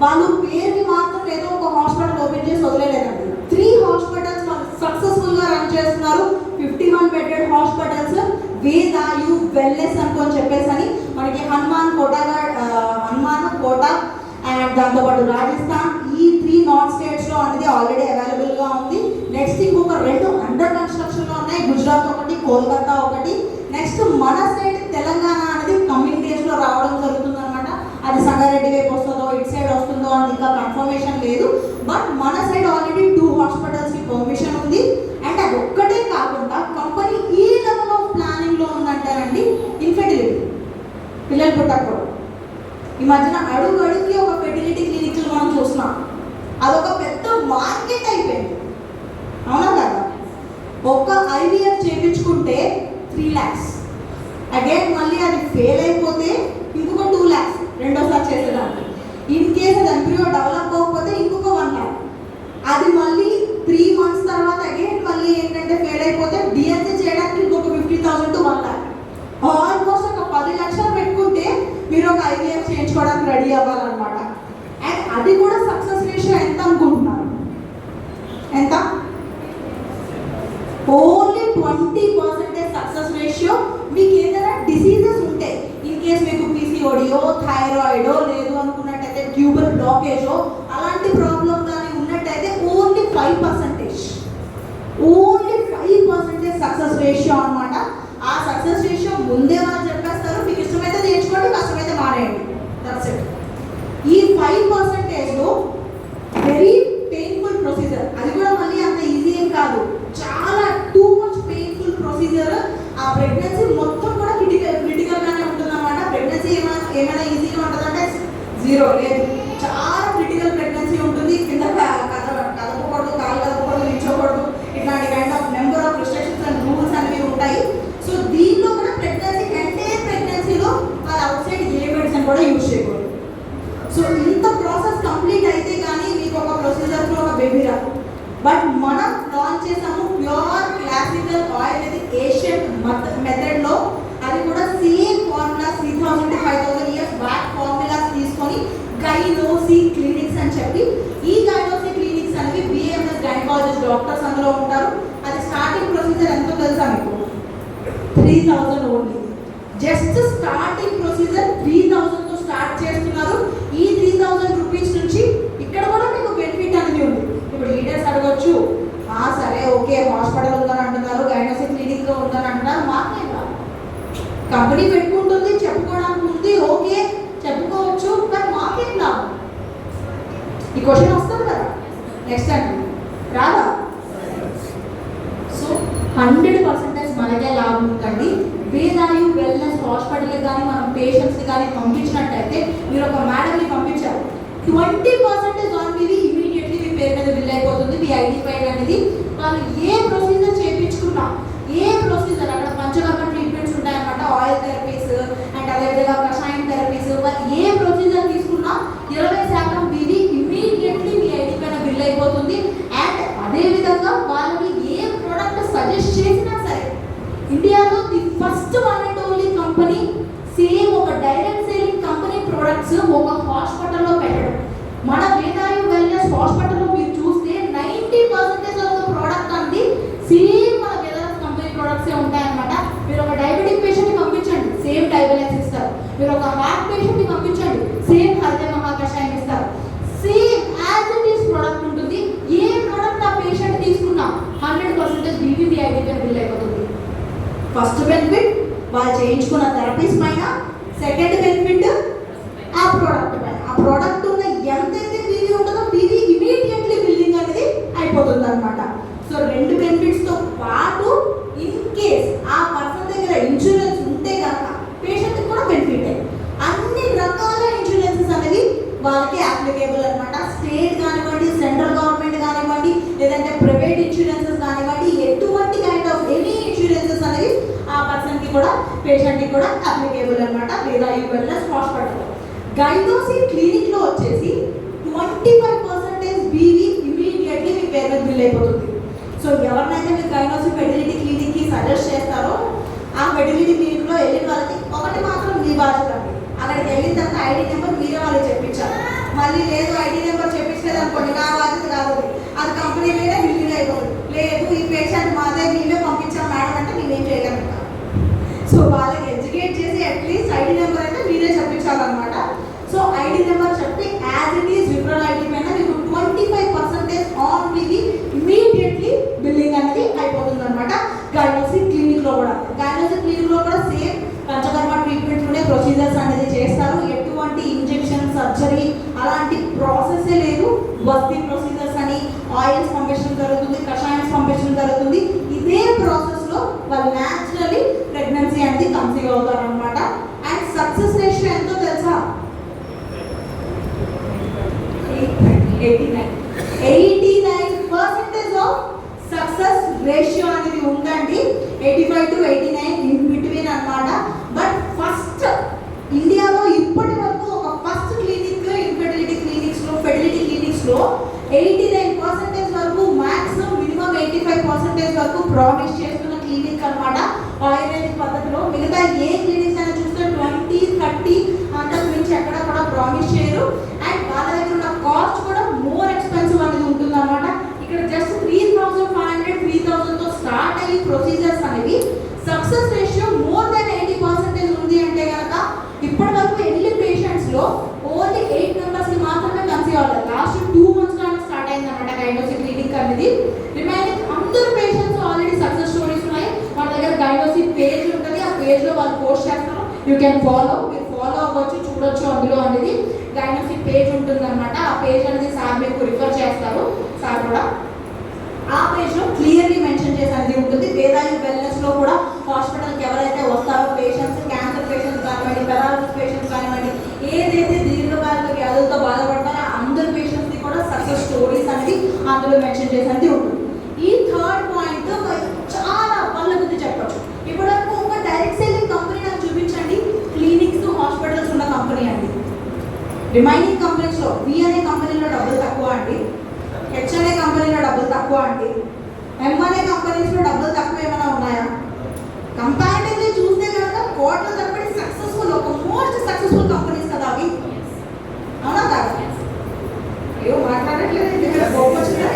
వాళ్ళు పేరుని మాత్రం ఏదో ఒక హాస్పిటల్ ఓపెన్ చేసి వదిలేదండి. 3 హాస్పిటల్స్ వాళ్ళు సక్సెస్ఫుల్గా రన్ చేస్తున్నారు. 51 బెడెడ్ హాస్పిటల్స్, వేదాయు వెల్నెస్ అనుకొని చెప్పేసి అని మనకి హనుమాన్ కోట అండ్ దాంతోపాటు రాజస్థాన్, ఈ 3 నార్త్ స్టేట్స్లో అనేది ఆల్రెడీ అవైలబుల్గా ఉంది. నెక్స్ట్ ఇంకొక 2 అండర్ కన్స్ట్రక్షన్లో ఉన్నాయి, గుజరాత్ ఒకటి, కోల్కతా ఒకటి. నెక్స్ట్ మన సైడ్ తెలంగాణ అనేది కమింగ్ డేస్లో రావడం జరుగుతుంది అనమాట. అది సంగారెడ్డి వైపు వస్తుందో ఇటు సైడ్ వస్తుందో అని ఇంకా కన్ఫర్మేషన్ లేదు. బట్ మన సైడ్ ఆల్రెడీ 2 హాస్పిటల్స్కి పర్మిషన్ ఉంది. అండ్ అది ఒక్కటే కాకుండా కంపెనీ ఈ లెవెల్ ఆఫ్ ప్లానింగ్లో ఉందంటారండి. ఇన్ఫెర్టిలిటీ, పిల్లలు పుట్టకూడదు. ఈ మధ్యన అడుగుకి ఒక ఫెర్టిలిటీ క్లినిక్లు మనం చూస్తున్నాం. అదొక పెద్ద మార్కెట్ అయిపోయింది, అవునా కదా? ఒక్క ఐవీఎఫ్ చేయించుకుంటే 3 lakhs, అగైన్ మళ్ళీ అది ఫెయిల్ అయిపోతే ఇంకొక 2 lakhs రెండోసారి చేసేదానికి. ఇన్ కేస్ అది ఎంబ్రియో డెవలప్ అవ్వకపోతే ఇంకొక 1 lakh. అది మళ్ళీ 3 months తర్వాత అగైన్ మళ్ళీ ఏంటంటే ఫెయిల్ అయిపోతే డిఎన్సీ చేయడానికి ఇంకొక 50,000 to 1 lakh. ఆల్మోస్ట్ ఒక 10 లక్షలు పెట్టుకుంటే మీరు ఒక ఐవీఎఫ్ చేయించుకోవడానికి రెడీ అవ్వాలన్నమాట. అండ్ అది కూడా సక్సెస్ రేషియో ఎంత అనుకుంటున్నారు? ఎంత? Only 20% success ratio. మీకు ఏదైనా డిసీజెస్ ఉంటే, ఇన్ కేస్ మీకు పీసీఓడియో, థైరాయిడో లేదు అనుకున్నట్టయితే ట్యూబల్ బ్లాకేజో అలాంటి ప్రాబ్లం కానీ ఉన్నట్టయితే ఓన్లీ 5%, ఓన్లీ 5% సక్సెస్ రేషియో అనమాట. ఆ సక్సెస్ రేషియో ముందే వాళ్ళు చెప్పేస్తారు, మీకు ఇష్టమైతే నేర్చుకోండి, కష్టమైతే మానేయండి. That's it. ఈ 5%లో వెరీ పెయిన్ఫుల్ ప్రొసీజర్, అది కూడా మళ్ళీ అంత ఈజీ ఏం కాదు, చాలా టూ మచ్ పెయిన్ఫుల్ ప్రొసీజర్. ఆ ప్రెగ్నెన్సీ మొత్తం కూడా క్రిటికల్గానే ఉంటుంది అనమాట. ప్రెగ్నెన్సీ ఏమైనా ఈజీగా ఉంటుందంటే 0 లేదు. చాలా క్రిటికల్ ప్రెగ్నెన్సీ ఉంటుంది. కింద కదపకూడదు, కాలు కదపకూడదు, నిల్చోకూడదు, ఇట్లాంటి kind of number of restrictions and rules అనేవి ఉంటాయి. సో దీనిలో కూడా ప్రెగ్నెన్సీలో అది అవుట్ సైడ్ ఏ మెడిసిన్ కూడా యూజ్ చేయకూడదు. సో ఇంత ప్రాసెస్ కంప్లీట్ అయితే కానీ మీకు ఒక ప్రొసీజర్లో ఒక బేబీ రాదు. బట్ మనం లాంచ్ చేసాము ప్యూర్ క్లాసికల్ ఆయుర్వేదిక్ ఏషియన్ మెథడ్లో. అది కూడా same formula 3000 to 5000 years back formulas తీసుకొని గైనోసీ క్లినిక్స్ అని చెప్పి, ఈ గైనోసీ క్లినిక్స్ అనేవి బిఎంఎస్ గైనకాలజిస్ట్ డాక్టర్స్ అందులో ఉంటారు. అది స్టార్టింగ్ ప్రొసీజర్ ఎంతో తెలుసా మీకు? 3000 ఓన్లీ. జస్ట్ స్టార్టింగ్ ప్రొసీజర్ 3000తో స్టార్ట్ చేస్తున్నారు. ఈ 3000 రూపీస్ నుంచి ఇక్కడ కూడా మీకు బెనిఫిట్ అనేది ఉంది. ఇప్పుడు లీడర్స్ అడగొచ్చు, సరే ఓకే హాస్పిటల్ ఉందని అంటున్నారు, గైనోసీ క్లినిక్ ఉందని అంటున్నారు, మాకేం కాదు, కంపెనీ పెట్టుకుంటుంది, చెప్పుకోవడానికి ఉంది, ఓకే చెప్పుకోవచ్చు, కానీ మాకేం లాభం? ఈ క్వశ్చన్ వస్తుంది కదా నెక్స్ట్ అంటే, రాదా? సో 100% మనకే లాభం ఉందండి. వేదాయు వెల్నెస్ హాస్పిటల్కి కానీ మనం పేషెంట్స్ని కానీ పంపించినట్టయితే, మీరు ఒక మేడంని పంపించారు, 20% ఆన్ మీది ఇమీడియట్లీ మీ పేరు మీద బిల్ అయిపోతుంది. మీ ఐడెంటిఫైడ్ అనేది వాళ్ళు ఏ ప్రొసీజర్ చేయించుకున్నా, ఏ ప్రొసీజర్ అక్కడ పంచకర్మ ట్రీట్మెంట్స్ ఉంటాయన్నమాట, ఆయిల్ థెరపీస్ అండ్ అదేవిధంగా కషాయం థెరపీస్, వాళ్ళు ఏ ప్రొసీజర్ తీసుకున్నా 20% మీది ఇమీడియట్లీ మీ ఐడి పైన బిల్ అయిపోతుంది. అండ్ అదేవిధంగా వాళ్ళని ఏ ప్రోడక్ట్ సజెస్ట్ చేసినా సరే, ఇండియాలో the first one and only company same ఒక డైరెక్ట్ సేలింగ్ కంపెనీ ప్రొడక్ట్స్ ఒక హాస్పిటల్లో పెట్టడం. మన వేదాయు వెల్నెస్ హాస్పిటల్లో మీరు చూస్తే 90% ఆఫ్ ద ప్రోడక్ట్ అంది సేమ్ మన వేదాయు కంపెనీ ప్రొడక్ట్సే ఉంటాయన్నమాట. మీరు ఒక డయాబెటిక్ పేషెంట్ని పంపించండి, సేమ్ డయాబెటిక్స్ ఇస్తారు. మీరు ఒక హార్ట్ పేషెంట్ని పంపించండి, సేమ్ హరిత మహాకషాయం ఇస్తారు. Same as it is product చేయించుకున్న థెరపీస్ పైన, సెకండ్ బెనిఫిట్ ఆ ప్రోడక్ట్ పైన. ఆ ప్రోడక్ట్ ఉన్న ఎంతైతే పీవీ ఉంటుందో పీవీ ఇమీడియట్లీ బిల్డింగ్ అనేది అయిపోతుంది అనమాట. సో రెండు బెనిఫిట్స్తో పాటు ఇన్ కేస్ ఆ పర్సన్ దగ్గర ఇన్సూరెన్స్ ఉంటే కనుక పేషెంట్కి కూడా బెనిఫిట్. అన్ని రకాల ఇన్సూరెన్సెస్ అనేవి వాళ్ళకి అప్లికేబుల్ అనమాట. స్టేట్ కానివ్వండి, సెంట్రల్ గవర్నమెంట్ కానివ్వండి, లేదంటే ప్రైవేట్ ఇన్సూరెన్సెస్ కానివ్వండి, ఎటువంటి కైండ్ ఆఫ్ ఎనీ ఇన్సూరెన్సెస్ అనేవి ఆ పర్సన్కి కూడా పేషెంట్కి కూడా అప్లికేబుల్ అనమాట. లేదా ఈ వెల్నెస్ హాస్పిటల్ గైనోసి క్లినిక్లో వచ్చేసి 25% బీవీ ఇమీడియట్లీ మీ పేరు మీద బిల్ అయిపోతుంది. సో ఎవరినైతే మీరు గైనోసి ఫెర్టిలిటీ క్లినిక్కి సజెస్ట్ చేస్తారో ఆ ఫెర్టిలిటీ క్లినిక్లో వెళ్ళిన వాళ్ళకి ఒకటి మాత్రం మీ బాధ్యత అండి. అక్కడికి వెళ్ళిన తర్వాత ఐడి నెంబర్ మీరే వాళ్ళకి చెప్పించాలి. మళ్ళీ లేదు ఐడి నెంబర్ చెప్పించలేదు అనుకోండి, నా బాధ్యత కాదు, అది కంపెనీ మీద బిల్లు అయిపోతుంది. లేదు ఈ పేషెంట్ మాదే మేమే పంపించాం మేడం అంటే మేమేం చేయలేము. సో వాళ్ళకి ఎడ్యుకేట్ చేసి అట్లీస్ట్ ఐడి నెంబర్ అంటే మీరే చెప్పించాలన్నమాట. సో ఐడి నెంబర్ చెప్పి as it is referral ID పైన మీకు 25% ఆన్ బీవీ ఇమీడియట్లీ బిల్లింగ్ అనేది అయిపోతుంది అనమాట. గైనోసి క్లినిక్లో కూడా సేమ్ పంచకర్మ ట్రీట్మెంట్లోనే ప్రొసీజర్స్ అనేది చేస్తారు. ఎటువంటి ఇంజెక్షన్, సర్జరీ అలాంటి ప్రాసెసే లేదు. బస్తీ ప్రొసీజర్స్ అని ఆయిల్స్ పంపించడం జరుగుతుంది, కషాయన్స్ పంపించడం జరుగుతుంది. ఇదే ప్రాసెస్లో వాళ్ళు న్యాచురలీ ప్రెగ్నెన్సీ అనేది కన్సీవ్ అవుతారు అనమాట. అండ్ సక్సెస్ రేషియో ఎంతో తెలుసా? 89% ఆఫ్ సక్సెస్ రేషియో అనేది ఉందండి. 85 to 89 ఇన్ బిట్వీన్ అన్నమాట. బట్ ఫస్ట్ ఇండియాలో ఇప్పటి వరకు ఒక ఫస్ట్ క్లినిక్ ఇన్ఫెర్టిలిటీ క్లినిక్స్లో 89% వరకు మ్యాక్సిమం మినిమం 85% వరకు ప్రామిస్ చేస్తున్న క్లినిక్ అన్నమాట ఆయుర్వేదిక్ పద్ధతిలో. మిగతా ఏ క్లినిక్స్ అయినా చూస్తే 20, 30 అంతకు మించి ఎక్కడ కూడా ప్రామిస్ చేయరు. అండ్ వాళ్ళ దగ్గర ఉన్న కాస్ట్ కూడా మోర్ ఎక్స్పెన్సివ్ అనేది ఉంటుంది అన్నమాట. ఇక్కడ జస్ట్ 3,500, 3,000తో స్టార్ట్ అయ్యి ప్రొసీజర్స్ అనేవి సక్సెస్ రేషియో మోర్ దెన్ 80% ఉంది అంటే కనుక ఇప్పటి వరకు ఎన్ని పేషెంట్స్లో ఓన్లీ 8 మెంబర్స్ని మాత్రమే కన్సీవ్ అవ్వాలి. లాస్ట్ 2 months కానీ స్టార్ట్ అయింది అనమాట గైనోసి క్లినిక్ అనేది. రిమైనింగ్ అందరు పేషెంట్స్ ఆల్రెడీ సక్సెస్ స్టోరీస్ ఉన్నాయి. మన దగ్గర గైనోసి పేజ్ ఉంటుంది, ఆ పేజ్లో వాళ్ళు పోస్ట్ చేస్తారు. యూ కెన్ మీరు ఫాలో అవ్వచ్చు, చూడొచ్చు. అందులో అనేది గైనోసి పేజ్ ఉంటుంది అనమాట. ఆ పేజ్ అనేది సార్ మీకు రిఫర్ చేస్తారు. సార్ కూడా ఆ పేజ్లో క్లియర్లీ మెన్షన్ చేసి అనేది ఉంటుంది. వేదాయి వెల్నెస్లో కూడా హాస్పిటల్కి ఎవరైతే వస్తారో పేషెంట్స్, క్యాన్సర్ పేషెంట్స్ కానివ్వండి, పెరాలసిస్ పేషెంట్స్ కానివ్వండి, ఏదైతే దీర్ఘకాలిక వ్యాధులతో బాధపడతారో అందరు పేషెంట్స్కి కూడా సక్సెస్ స్టోరీస్ అనేది అందులో మెన్షన్ చేసి అనేది ఉంటుంది. ఈ థర్డ్ పాయింట్ చాలా వాళ్ళ గురించి చెప్పచ్చు. ఇప్పుడు ఒక డైరెక్ట్ సెల్లింగ్ కంపెనీ నాకు చూపించండి, క్లినిక్స్, హాస్పిటల్స్ ఉన్న కంపెనీ అండి. రిమైనింగ్ కంపెనీస్లో వి అనే కంపెనీలో డబ్బులు తక్కువ అండి, హెచ్ అనే కంపెనీలో డబ్బులు తక్కువ అండి, ఎం అనే కంపెనీస్లో డబ్బులు తక్కువ ఏమైనా ఉన్నాయా? కంపారిటివ్లీ చూస్తే కనుక కోట్ల తరబడి సక్సెస్ఫుల్, ఒక మోస్ట్ సక్సెస్ఫుల్ కంపెనీస్ కదా అవి. అవునా కాదు? అయ్యో మాట్లాడట్లేదు, ఎందుకంటే గొప్ప వచ్చిందా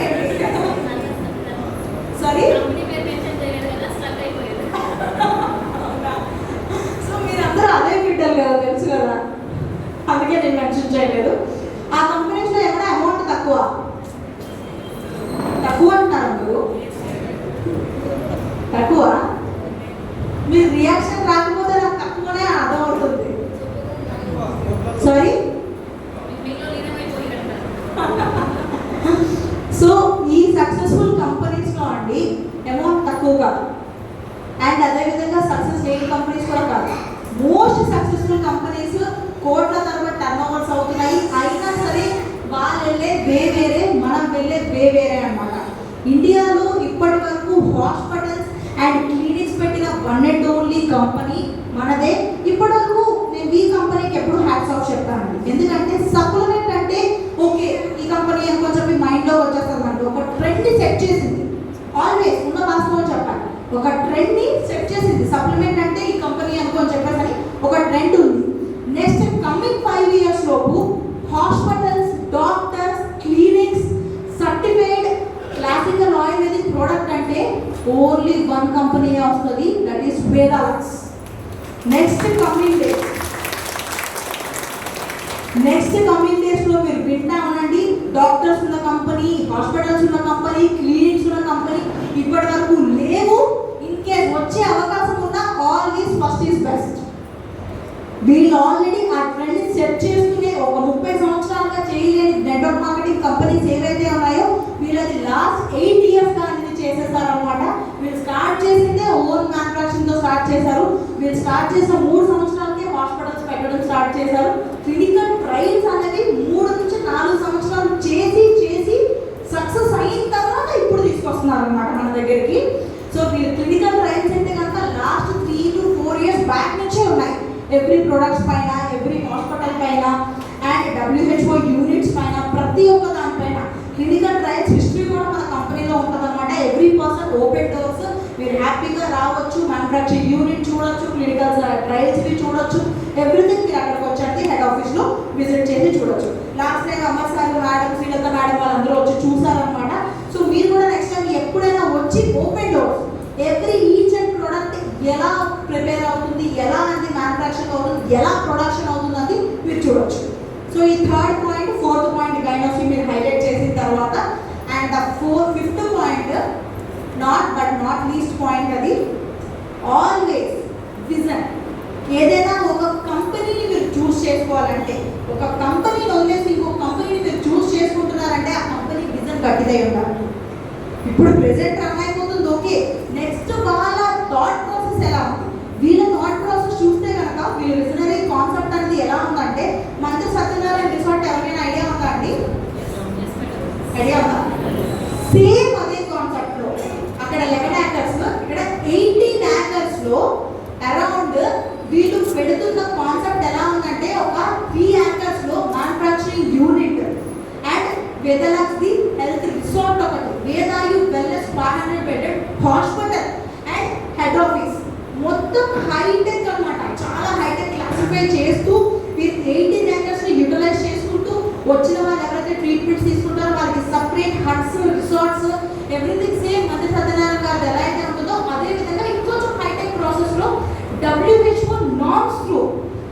సారీ. సో మీరందరూ అదే బిడ్డలు కదా, తెలుసు కదా, అందుకే నేను మెన్షన్ చేయలేదు. ఆ కంపెనీస్లో ఏమైనా అమౌంట్ తక్కువ అంటున్నారు మీరు? తక్కువ మీరు రియాక్షన్ రాకపోతే నాకు తక్కువనే అర్థం అవుతుంది. సారీ. సో ఈ సక్సెస్ఫుల్ కంపెనీస్లో అండి అమౌంట్ తక్కువ కాదు. అండ్ అదేవిధంగా సక్సెస్ లేని కంపెనీస్ కూడా కాదు. మోస్ట్ సక్సెస్ఫుల్ కంపెనీస్ కోట్ల తరబడి టర్న్ ఓవర్స్ అవుతున్నాయి. అయినా సరే వాళ్ళు వెళ్ళే వేరే, మనం వెళ్ళే వేరే అన్నమాట. ఇండియాలో ఇప్పటి వరకు హాస్పిటల్స్ అండ్ క్లినిక్స్ పెట్టిన వన్ అండ్ ఓన్లీ కంపెనీ మనదే. ఇప్పటి వరకు నేను ఈ కంపెనీకి ఎప్పుడు హ్యాట్స్ ఆఫ్ చెప్తానండి. ఎందుకంటే సప్లిమెంట్ అంటే ఓకే ఈ కంపెనీ అని కొంచెం మీ మైండ్లో వచ్చేస్తుంది అంటే ఒక ట్రెండ్ని సెట్ చేసింది. ఆల్వేస్ ఉన్న వాస్తవం చెప్పాలి, ఒక ట్రెండ్ని సెట్ చేసింది. సప్లిమెంట్ అంటే ఈ కంపెనీ అనుకోని చెప్పేసి ఒక ట్రెండ్ ఉంది. నెక్స్ట్ కమింగ్ 5 years లోపు hospitals, doctors, clinics certified classical ayurvedic product అంటే ఓన్లీ వన్ కంపెనీ వస్తుంది, దట్ ఈస్ వేదాలక్స్. నెక్స్ట్ కమింగ్ డేస్లో మీరు వింటా ఉండండి. డాక్టర్స్ ఉన్న కంపెనీ, హాస్పిటల్స్ ఉన్న కంపెనీ, క్లినిక్స్ ఉన్న కంపెనీ ఇప్పటి వరకు లేవు. ఇన్ కేస్ వచ్చే అవకాశం ఉన్న ఆల్వేస్ ఫస్ట్ ఈస్ బెస్ట్. వీళ్ళు ఆల్రెడీ ఆ ట్రెండ్ సెట్ చేసుకునే ఒక 30 సంవత్సరాలుగా చేయలేని నెట్వర్క్ మార్కెటింగ్ కంపెనీస్ ఏవైతే ఉన్నాయో వీళ్ళది లాస్ట్ 8 years గా అనేది చేసేసారనమాట. వీళ్ళు స్టార్ట్ చేసిందే ఓన్ మ్యానుఫ్యాక్చరింగ్ తో స్టార్ట్ చేశారు. వీళ్ళు స్టార్ట్ చేసిన 3 సంవత్సరాలకే హాస్పిటల్స్ పెట్టడం స్టార్ట్ చేశారు. క్లినికల్ ట్రయల్స్ అనేది 3 నుంచి 4 సంవత్సరాలు చేసి సక్సెస్ అయిన తర్వాత ఇప్పుడు తీసుకొస్తున్నారు అనమాట మన దగ్గరికి. సో వీళ్ళు క్లినికల్ ట్రయల్స్ అయితే కనుక లాస్ట్ 3 to 4 years బ్యాక్ నుంచే ఉన్నాయి. ఎవ్రీ ప్రొడక్ట్స్ పైన, ఎవ్రీ హాస్పిటల్ పైన అండ్ WHO యూనిట్స్ పైన, ప్రతి ఒక్క దానిపైన క్లినికల్ ట్రయల్స్ హిస్టరీ కూడా మన కంపెనీలో ఉంటుంది అనమాట. ఎవ్రీ పర్సన్ ఓపెన్ డోర్స్, మీరు హ్యాపీగా రావచ్చు, మ్యానుఫ్యాక్చరింగ్ యూనిట్ చూడొచ్చు, క్లినికల్ ట్రయల్స్వి చూడొచ్చు, ఎవ్రీథింగ్ మీరు అక్కడికి వచ్చండి హెడ్ ఆఫీస్లో విజిట్ చేసి చూడొచ్చు. Last time Amar sir madam, Srilatha madam వాళ్ళందరూ వచ్చి చూసారనమాట. సో మీరు కూడా నెక్స్ట్ టైం ఎప్పుడైనా వచ్చి open doors every each and product ఎలా ప్రిపేర్ అవుతుంది, ఎలా అనేది మ్యానుఫ్యాక్చరింగ్ అవుతుంది, ఎలా ప్రొడక్షన్ అవుతుంది అది మీరు చూడొచ్చు. సో ఈ 3rd పాయింట్ 4th పాయింట్ గైనోసి మీరు హైలైట్ చేసిన తర్వాత and the 5th point not least point, అది ఆల్వేస్ విజన్. ఏదైనా ఒక కంపెనీని మీరు చూస్ చేసుకోవాలంటే, ఒక కంపెనీని వదిలేసి ఇంకొక కంపెనీని మీరు చూస్ చేసుకుంటున్నారంటే ఆ కంపెనీ విజన్ గట్టిదై ఉండాలి. ఇప్పుడు ప్రెసెంట్ రన్ అయిపోతుంది ఓకే, నెక్స్ట్ వాళ్ళ థాట్ ప్రాసెస్ ఎలా ఉంది, వీళ్ళ థాట్ ప్రాసెస్ చూస్తే కనుక వీళ్ళ విజనరీ కాన్సెప్ట్ అనేది ఎలా ఉందంటే, మంత్రి సత్యనారాయణ రిసార్ట్ ఎవరైనా ఐడియా ఉందా అండి? ఐడియా ఉందా? సేమ్ అదే కాన్సెప్ట్ లో అక్కడ 11 acres, ఇక్కడ 18 acres లో అరౌండ్ వీళ్ళు పెడుతున్న కాన్సెప్ట్ ఎలా ఉందంటే, ఒక 3 acres లో మ్యానుఫ్యాక్చరింగ్ యూనిట్ అండ్ వెదలక్స్ది హెల్త్ రిసార్ట్, ఒకటి Vedayu wellness 500 bedded hospital and head office, మొత్తం హైటెక్ అన్నమాట. చాలా హైటెక్ క్లాసిఫై చేస్తూ మీరు 18 acres ని యూటిలైజ్ చేసుకుంటూ వచ్చిన వాళ్ళు ఎవరైతే ట్రీట్మెంట్స్ తీసుకుంటారో వాళ్ళకి separate huts, resorts, everything same మంత్రి సత్యనారాయణ గారు ఎలా అయితే ఉంటుందో అదే విధంగా ఇంకొంచెం హైటెక్ ప్రాసెస్లో WHO నార్మ్స్ త్రూ,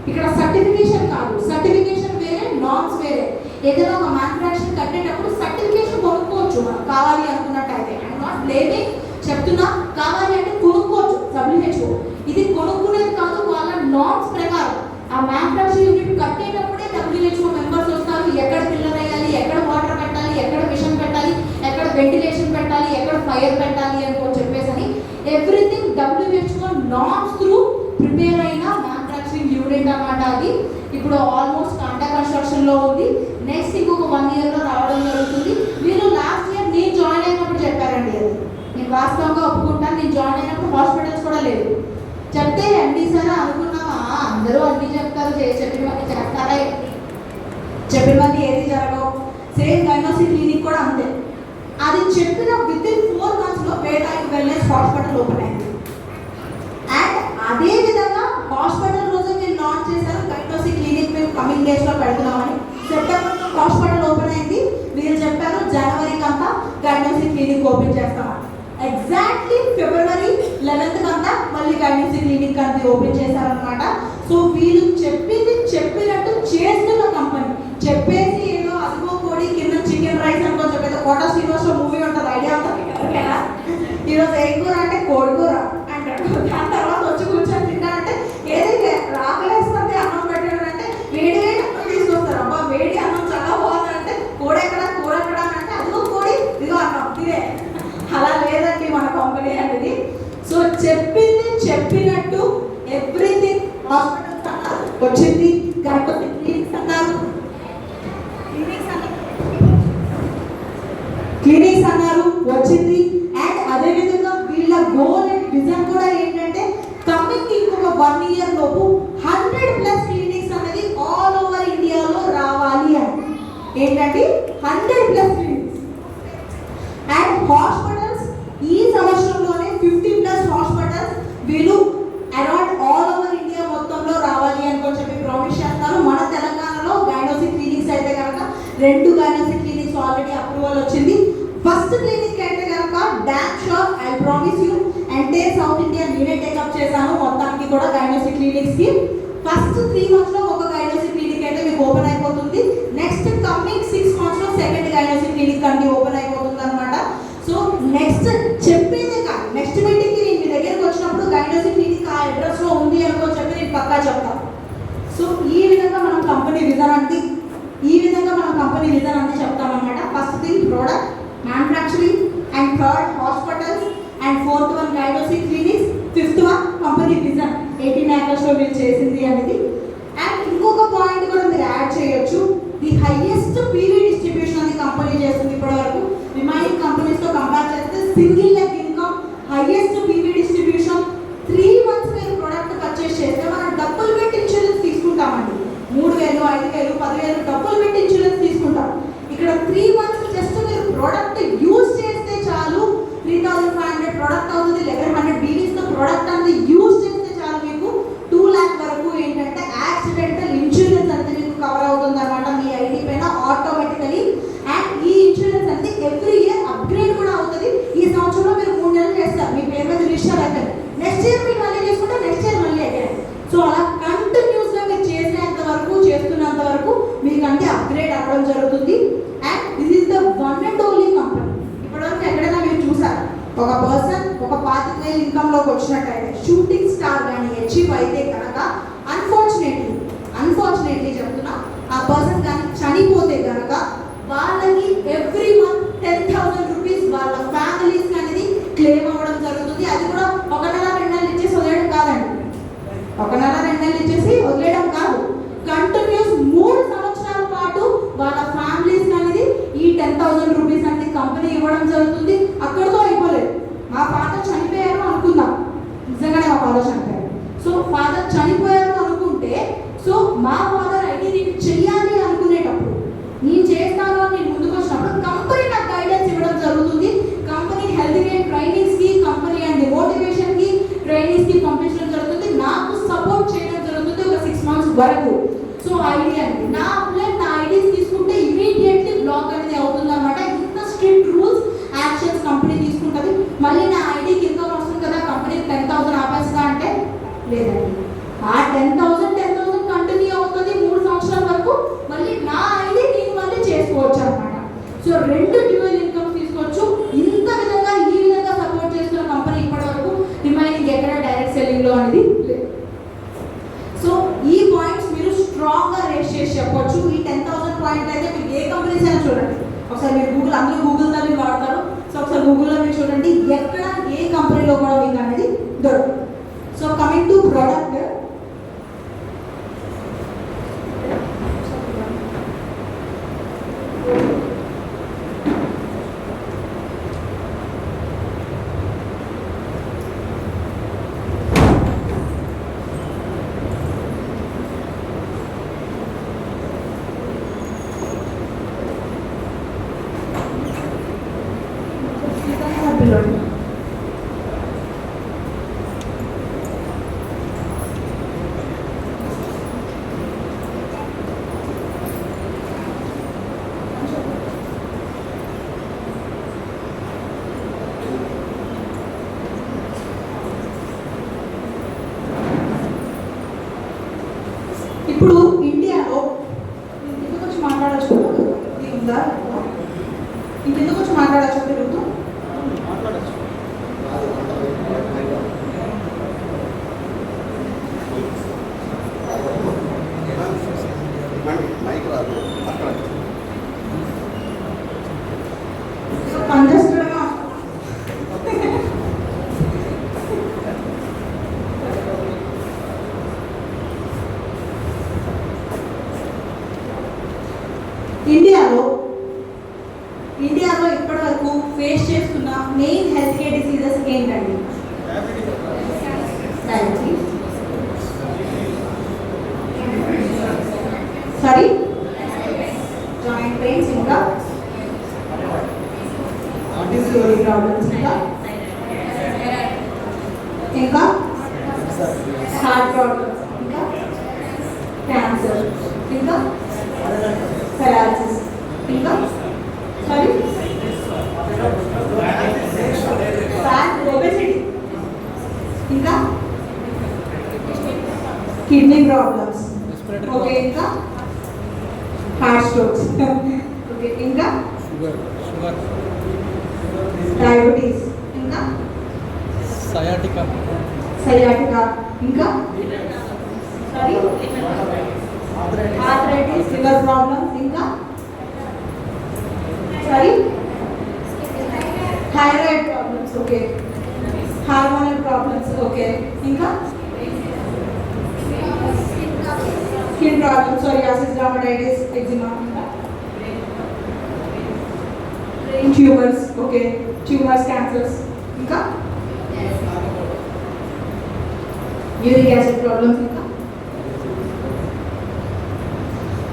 ఇక్కడ సర్టిఫికేషన్ కాదు, సర్టిఫికేషన్ వేరే, నార్మ్స్ వేరే. ఏదైనా ఒక మ్యానుఫ్యాక్చరింగ్ కట్టేటప్పుడు సర్టిఫికేషన్ కొనుక్కోవచ్చు మనం కావాలి అనుకున్నట్టయితే. ఐఎమ్ నాట్ బ్లేమింగ్, చెప్తున్నా కావాలి అంటే కొనుక్కోవచ్చు WHO. ఇది కొనుక్కునేది కాదు, వాళ్ళ నార్మ్స్ ప్రకారం ఆ మ్యానుఫ్యాక్చరింగ్ యూనిట్ కట్టేటప్పుడే WHO మెంబర్స్ వస్తారు. ఎక్కడ పిల్లర్ వేయాలి, ఎక్కడ వాటర్ పెట్టాలి, ఎక్కడ మిషన్ పెట్టాలి, ఎక్కడ వెంటిలేషన్ పెట్టాలి, ఎక్కడ ఫైర్ పెట్టాలి అని చెప్పేసి everything WHO norms through prepare అయిన మ్యానుఫ్యాక్చరింగ్ యూనిట్ అన్నమాట. అది ఇప్పుడు ఆల్మోస్ట్ అండర్ కన్స్ట్రక్షన్ లో ఉంది. నెక్స్ట్ ఇంకొక 1 year లో రావడం జరుగుతుంది. మీరు లాస్ట్ ఇయర్ నేను జాయిన్ అయినప్పుడు చెప్పారండి, అది నేను వాస్తవంగా ఒప్పుకుంటాను. నేను జాయిన్ అయినప్పుడు హాస్పిటల్స్ కూడా లేదు. చెప్తే ఎండి సార్ అనుకున్నావా, అందరూ అన్ని చెప్తారు, చెప్పినవన్నీ చేస్తారా, చెప్పినవన్నీ ఏది జరగవు. సేమ్ గైనోసి క్లినిక్ కూడా అంతే. అది చెప్పిన వితిన్ 4 months లో వేదాయు వెల్నెస్ హాస్పిటల్ ఓపెన్ అయింది. అండ్ అదే విధంగా హాస్పిటల్ రోజు మీరు లాంచ్ చేశారు, గైనోసి క్లినిక్ మేము కమింగ్ డేస్ లో పెడుతున్నామని. సెప్టెంబర్ హాస్పిటల్ ఓపెన్ అయింది. మీరు చెప్పారు జనవరికి అంతా గైనోసి క్లినిక్ ఓపెన్ చేస్తామని. ఎగ్జాక్ట్లీ February 11th అంతా మళ్ళీ గైనోసి క్లినిక్ అంతా ఓపెన్ చేశారనమాట. సో వీళ్ళు చెప్పింది చెప్పినట్టు చేస్తున్న కంపెనీ. చెప్పేసి ఏదో అదిగో కోడి కింద చికెన్ రైస్ అనుకో చెప్పేది. కోట శ్రీనివాస మూవీ ఉంటుంది, ఐడియా ఉంటుంది ఎవరికైనా. ఈరోజు ఏం కూర అంటే కోడి కూర అంటాడు. దాని తర్వాత వచ్చి కూర్చొని తింటానంటే ఏదైతే రాకలేస్తుంది అన్నం పెట్టాడు అంటే వేడి వేడి అన్నం తీసుకొస్తారు. అబ్బా వేడి అన్నం చాలా బాగుందంటే కోడి ఎక్కడ, కూర ఎక్కడ అంటే అదిగో కోడి ఇదిగో అన్నం తినే. అలా లేదండి మన కంపెనీ అనేది. సో చెప్పింది చెప్పినట్టు ఎవ్రీథింగ్. హాస్పిటల్స్ అన్నారు వచ్చింది, క్లినిక్స్ అన్నారు, క్లినిక్స్ అన్నారు వచ్చింది. అండ్ అదే విధంగా వీళ్ళ గోల్ అండ్ విజన్ కూడా ఏంటంటే కమింగ్ ఇంకొక 1 year లోపు 100+ క్లినిక్స్ అనేది ఆల్ ఓవర్ ఇండియాలో రావాలి అని. ఏంటంటే 100+ క్లినిక్స్ అండ్ హాస్పిటల్స్. ఈ సంవత్సరంలోనే 50+ హాస్పిటల్స్ వీళ్ళు అరౌండ్ ఆల్ ఓవర్ ఇండియా మొత్తంలో రావాలి అనుకో చెప్పి ప్రామిస్ చేస్తున్నారు. మన తెలంగాణలో గైనోసి క్లినిక్స్ అయితే కనుక 2 గైనోసి క్లినిక్స్ ఆల్రెడీ అప్రూవల్ వచ్చింది. ఫస్ట్ క్లినిక్ అయితే కనుక damn sure I promise you entire south India నేనే టేకప్ చేశాను మొత్తానికి కూడా గైనోసి క్లినిక్స్ కి. ఫస్ట్ 3 months లో ఒక గైనోసి క్లినిక్ అయితే మీకు ఓపెన్ అయిపోతుంది. నెక్స్ట్ కమింగ్ 6 months లో సెకండ్ గైనోసి క్లినిక్ అనేది ఓపెన్ అయిపోతుంది అనమాట. సో నెక్స్ట్ చెప్పేదే కాదు, నెక్స్ట్ మీటింగ్ కి నేను మీ దగ్గరకు వచ్చినప్పుడు గైనోసి క్లినిక్ ఆ అడ్రస్ లో ఉంది అనుకో చెప్పి నేను పక్కా చెప్తాను. కంపెనీ విధానం అంటే ఈ విధంగా మనం కంపెనీ విధానం అంటే చెప్తామన్నమాట. First thing product, manufacturing, and third hospitals, and fourth one diagnostic clinics, fifth one company vision 18 ఏకర్స్లో మీరు చేసింది అనేది. అండ్ ఇంకొక పాయింట్ కూడా మీరు యాడ్ చేయొచ్చు, ది హైయెస్ట్ పీవీ డిస్ట్రిబ్యూషన్ అనేది కంపెనీ చేస్తుంది ఇప్పటి వరకు. రిమైనింగ్ కంపెనీస్తో కంపేర్ చేస్తే single leg income, highest PV distribution. 3 months మీరు ప్రోడక్ట్ పర్చేస్ చేస్తే మనం డబ్బులు పెట్టి ఇన్సూరెన్స్ తీసుకుంటామండి. 3,000, 5,000, 10,000 డబ్బులు పెట్టి ఇన్సూరెన్స్ తీసుకుంటాం. ఇక్కడ 3 months జస్ట్ మీరు ప్రోడక్ట్ యూజ్ చేస్తే చాలు, 3,500 ప్రోడక్ట్ అవుతుంది. 1,100 బీవీస్తో ప్రోడక్ట్ అనేది యూజ్ చేస్తే చాలు మీకు 2 lakh వరకు ఏంటంటే యాక్సిడెంటల్ ఇన్సూరెన్స్ అనేది మీకు కవర్ అవుతుంది అనమాట మీ ఐడి పైన ఆటోమేటికలీ. అండ్ ఈ ఇన్సూరెన్స్ అనేది ఎవ్రీ ఇయర్ అప్గ్రేడ్ కూడా అవుతుంది. ఈ సంవత్సరంలో మీరు 3 నెలలు చేస్తారు, మీ పేరు మీద రిజిస్టర్ అవుతుంది. నెక్స్ట్ ఇయర్ మీరు మళ్ళీ చేసుకుంటే నెక్స్ట్ ఇయర్ మళ్ళీ అయ్యారు. సో అలా కంటిన్యూస్గా మీరు చేసినంత వరకు, చేస్తున్నంత వరకు మీకు అంటే అప్గ్రేడ్ అవ్వడం జరుగుతుంది. And this is the one and only company. ఇప్పటివరకు ఎక్కడైనా మీరు చూసారు ఒక పర్సన్ ఒక 25,000 ఇన్కమ్లోకి వచ్చినట్టయితే, షూటింగ్ స్టార్ కానీ అచీవ్ అయితే కనుక అన్ఫార్చునేట్లీ చెప్తున్నా, ఆ పర్సన్ కానీ చనిపోతే కనుక వాళ్ళకి ఎవ్రీ మంత్ 10,000 రూపీస్ వాళ్ళ ఫ్యామిలీస్ అనేది క్లెయిమ్ అవ్వడం జరుగుతుంది. అది కూడా 1 నెల 2 నెలలు ఇచ్చేసి వదిలేయడం కాదండి, 1 నెల 2 నెలలు ఇచ్చేసి వదిలేయడం కాదు, కంటిన్యూస్ 3 సంవత్సరాల పాటు వాళ్ళ ఫ్యామిలీస్ అనేది ఈ 10,000 రూపీస్ అనేది కంపెనీ ఇవ్వడం జరుగుతుంది. అక్కడితో అయిపోలేదు. మా ఫాదర్ చనిపోయారు అనుకుందాం, నిజంగానే మా ఫాదర్ చనిపోయారు. సో ఫాదర్ చనిపోయారు అనుకుంటే, సో మా ఫాదర్ ఐడి నేను చెయ్యాలి అనుకునేటప్పుడు, నేను చేస్తాను అని నేను ముందుకు వచ్చినప్పుడు కంపెనీ నాకు గైడెన్స్ ఇవ్వడం జరుగుతుంది. కంపెనీ హెల్త్ కేర్ ట్రైనింగ్స్కి, కంపెనీ అండ్ మోటివేషన్కి ట్రైనింగ్స్కి పంపించడం జరుగుతుంది. నాకు సపోర్ట్ చేయడం జరుగుతుంది ఒక 6 months వరకు. సో ఐడి అనేది నా ఐడీస్ తీసుకుంటే ఇమీడియట్లీ బ్లాక్ అనేది అవుతుంది అనమాట. ఇంత స్ట్రిక్ట్ రూల్స్ యాక్షన్స్ కంపెనీ తీసుకుంటుంది. మళ్ళీ నా ఐడికి ఇన్కమ్ వస్తుంది కదా, కంపెనీ 10,000 ఆపేస్తా అంటే లేదండి, ఆ 10,000 కంటిన్యూ అవుతుంది 3 సంవత్సరాల వరకు. మళ్ళీ నా ఐడి నేను మళ్ళీ చేసుకోవచ్చు అనమాట. సో 2 డ్యూయల్ ఇన్కమ్స్ తీసుకోవచ్చు. ఇంత విధంగా ఈ విధంగా సపోర్ట్ చేస్తున్న కంపెనీ ఇప్పటి వరకు రిమైనింగ్ ఎక్కడ డైరెక్ట్ సెల్లింగ్లో అనేది లేదు. సో ఈ పాయింట్స్ మీరు స్ట్రాంగ్గా రేస్ చేసి చెప్పొచ్చు. ఈ 10,000 పాయింట్ అయితే మీరు ఏ కంపెనీస్ అయినా చూడండి, ఒకసారి మీరు గూగుల్, అందరూ గూగుల్లో మీరు వాడతారు. సో ఒకసారి గూగుల్లో మీరు చూడండి, ఎక్కడ ఏ కంపెనీలో కూడా మీకు అనేది దొరకదు. సో కమింగ్ టు ప్రోడక్ట్, ఇప్పుడు ఇండియాలో ఇంకెందుకు వచ్చి మాట్లాడచ్చు ఉందా, ఇంకెందుకు వచ్చి మాట్లాడచ్చు తిరుగుతూ కంజెస్టెడ్గా ఇండియాలో ఇప్పటి వరకు ఫేస్ చేస్తున్న మెయిన్ హెల్త్ కేర్ డిసీజెస్ ఏంటండి? డయాబెటీస్, సారీ జాయింట్ పెయిన్స్, ఇంకా ప్రాబ్లమ్స్, ఇంకా హార్ట్ ప్రాబ్లమ్స్, ఇంకా క్యాన్సర్, ఇంకా పెరాలసిస్, ఇంకా సారీ ఫ్యాట్, ఒబెసిటీ, ఇంకా కిడ్నీ ప్రాబ్లమ్స్, ఓకే, ఇంకా హార్ట్ స్ట్రోక్స్, ఓకే, ఇంకా డయాబెటీస్, ఇంకా సయాటికా, ఇంకా సారీ ఆర్థరైటిస్, లివర్ ప్రాబ్లమ్స్, ఇంకా sorry thyroid problems, okay, hormonal problems, okay, ఇంకా skin problems, psoriasis, dermatitis, eczema, brain tumours, okay, tumours, cancers, ఇంకా యూరిక్ యాసిడ్ ప్రాబ్లమ్స్, ఇంకా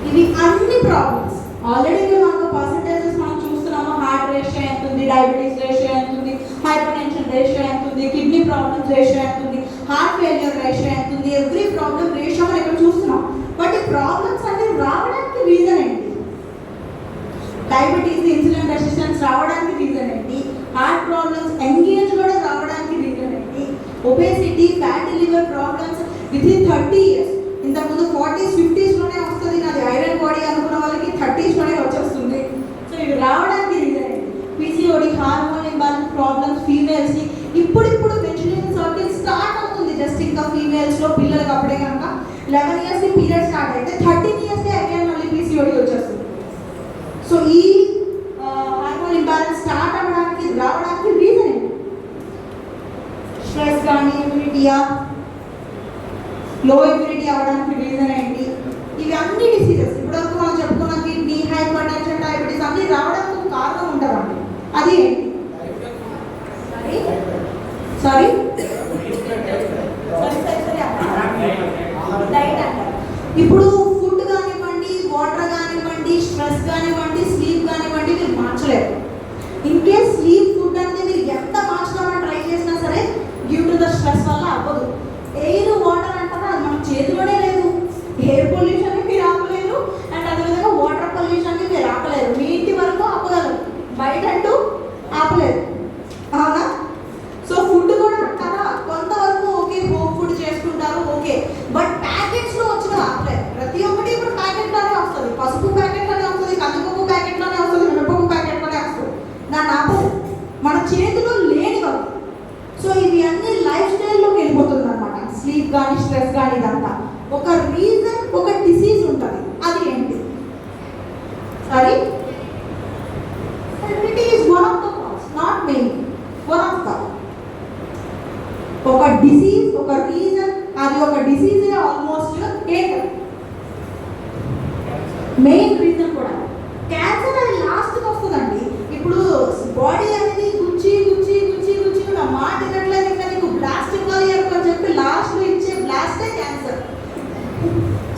ఇవి అన్ని ప్రాబ్లమ్స్ ఆల్రెడీ మనకు పర్సంటేజెస్ మనం చూస్తున్నాము. హార్ట్ రేషియో ఎంత ఉంది, డయాబెటీస్ రేషియో ఎంత ఉంది, హైపర్ టెన్షన్ రేషియో ఎంత ఉంది, కిడ్నీ ప్రాబ్లమ్స్ రేషియో ఎంత ఉంది, హార్ట్ ఫెయిల్యూర్ రేషియో ఎంత ఉంది, ఎవ్రీ ప్రాబ్లమ్ రేషియో మనం ఇక్కడ చూస్తున్నాం. బట్ ఈ ప్రాబ్లమ్స్ అన్ని రావడానికి రీజన్ ఏంటి? డయాబెటీస్, ఇన్సులిన్ రెసిస్టెన్స్ రావడానికి రీజన్ ఏంటి? హార్ట్ ప్రాబ్లమ్స్, ఎంగేజ్ కూడా రావడానికి రీజన్ ఏంటి? Obesity, fatty liver problems with in 30 years. ఇంతకుముందు 40s 50s లోనే వస్తుంది, నాది ఐరన్ బాడీ అనుకున్న వాళ్ళకి 30s లోనే వచ్చేస్తుంది. సో ఇవి రావడానికి రీజన్ ఏంటి? పీసీఓడి, హార్మోన్ ఇంబాలెన్స్ ప్రాబ్లమ్స్ ఫీమేల్స్కి ఇప్పుడు మెన్స్ట్రుయేషన్ సైకిల్ స్టార్ట్ అవుతుంది. జస్ట్ ఇంకా ఫీమేల్స్లో పిల్లలకి అప్పుడే కనుక 11 years పీరియడ్ స్టార్ట్ అయితే 13 years అగైన్ మళ్ళీ పీసీఓడి వచ్చేస్తుంది. సో ఈ హార్మోన్ ఇంబాలెన్స్ స్టార్ట్ అవ్వడానికి రావడానికి రీజన్ ఏంటి? స్ట్రెస్ కానీ, ఇమ్యూనిటీయా, లో ఇమ్యూనిటీ అవ్వడానికి రీజన్ ఏంటి? ఇవి అన్ని డిసీజెస్ ఇప్పటివరకు మనం చెప్పుకున్న కిడ్నీ, హైపర్ టెన్షన్, డయాబెటీస్ అన్ని రావడానికి ఒక కారణం ఉంటారండి. అది ఏంటి? సారీ డైట్ అంటారు. ఇప్పుడు ఫుడ్ కానివ్వండి, వాటర్ కానివ్వండి, స్ట్రెస్ కానివ్వండి, స్లీప్ కానివ్వండి, మీరు మార్చలేరు. ఇన్ కేస్ స్లీప్, ఫుడ్ అంటే మీరు ఎంత మార్చుదామని ట్రై చేసినా సరే డ్యూ టు ద స్ట్రెస్ వల్ల అవ్వదు. ఎయిర్, వాటర్ అంటారా, అది మన చేతిలోనే లేదు. ఎయిర్ పొల్యూషన్ని మీరు ఆపలేరు, అండ్ అదేవిధంగా వాటర్ పొల్యూషన్ని మీరు ఆపలేరు. మీ ఇంటి వరకు ఆపగలరు, బయట అంటూ ఆపలేరు, అవునా? సో ఫుడ్ కూడా అంటారా, కొంతవరకు ఓకే, హోమ్ ఫుడ్ చేసుకుంటారు, ఓకే, బట్ ప్యాకెట్స్లో వచ్చిన ఆపలేరు. ప్రతి ఒక్కటి ఇప్పుడు ప్యాకెట్లోనే వస్తుంది. పసుపు ప్యాకెట్లోనే వస్తుంది, కందిపప్పు ప్యాకెట్లోనే వస్తుంది, మినపప్పు ప్యాకెట్లోనే వస్తుంది. దాన్ని ఆపలేదు, మన చేతిలో లేనివి. సో ఇవి అన్ని లైఫ్ స్టైల్లోకి వెళ్ళిపోతుంది అనమాట. స్లీప్ కానీ, స్ట్రెస్ కానీ, ఇదంతా ఒక రీజన్, ఒక డిసీజ్ ఉంటుంది. అది ఏంటి? Sorry, it is one of the cause, not main, one of the. ఒక డిసీజ్, ఒక రీజన్, అది ఒక డిసీజ్ ఆల్మోస్ట్ ఏంటి? మెయిన్ రీజన్ కూడా క్యాన్సర్, అది లాస్ట్కి వస్తుందండి. ఇప్పుడు బాడీ అనేది గుచ్చి గుచ్చి గుచ్చి గుచ్చి నా మాట తినట్లేదు, ఇంకా నీకు బ్లాస్ట్ ఇవ్వాలి అని చెప్పి లాస్ట్లో ఇచ్చే బ్లాస్టే క్యాన్సర్.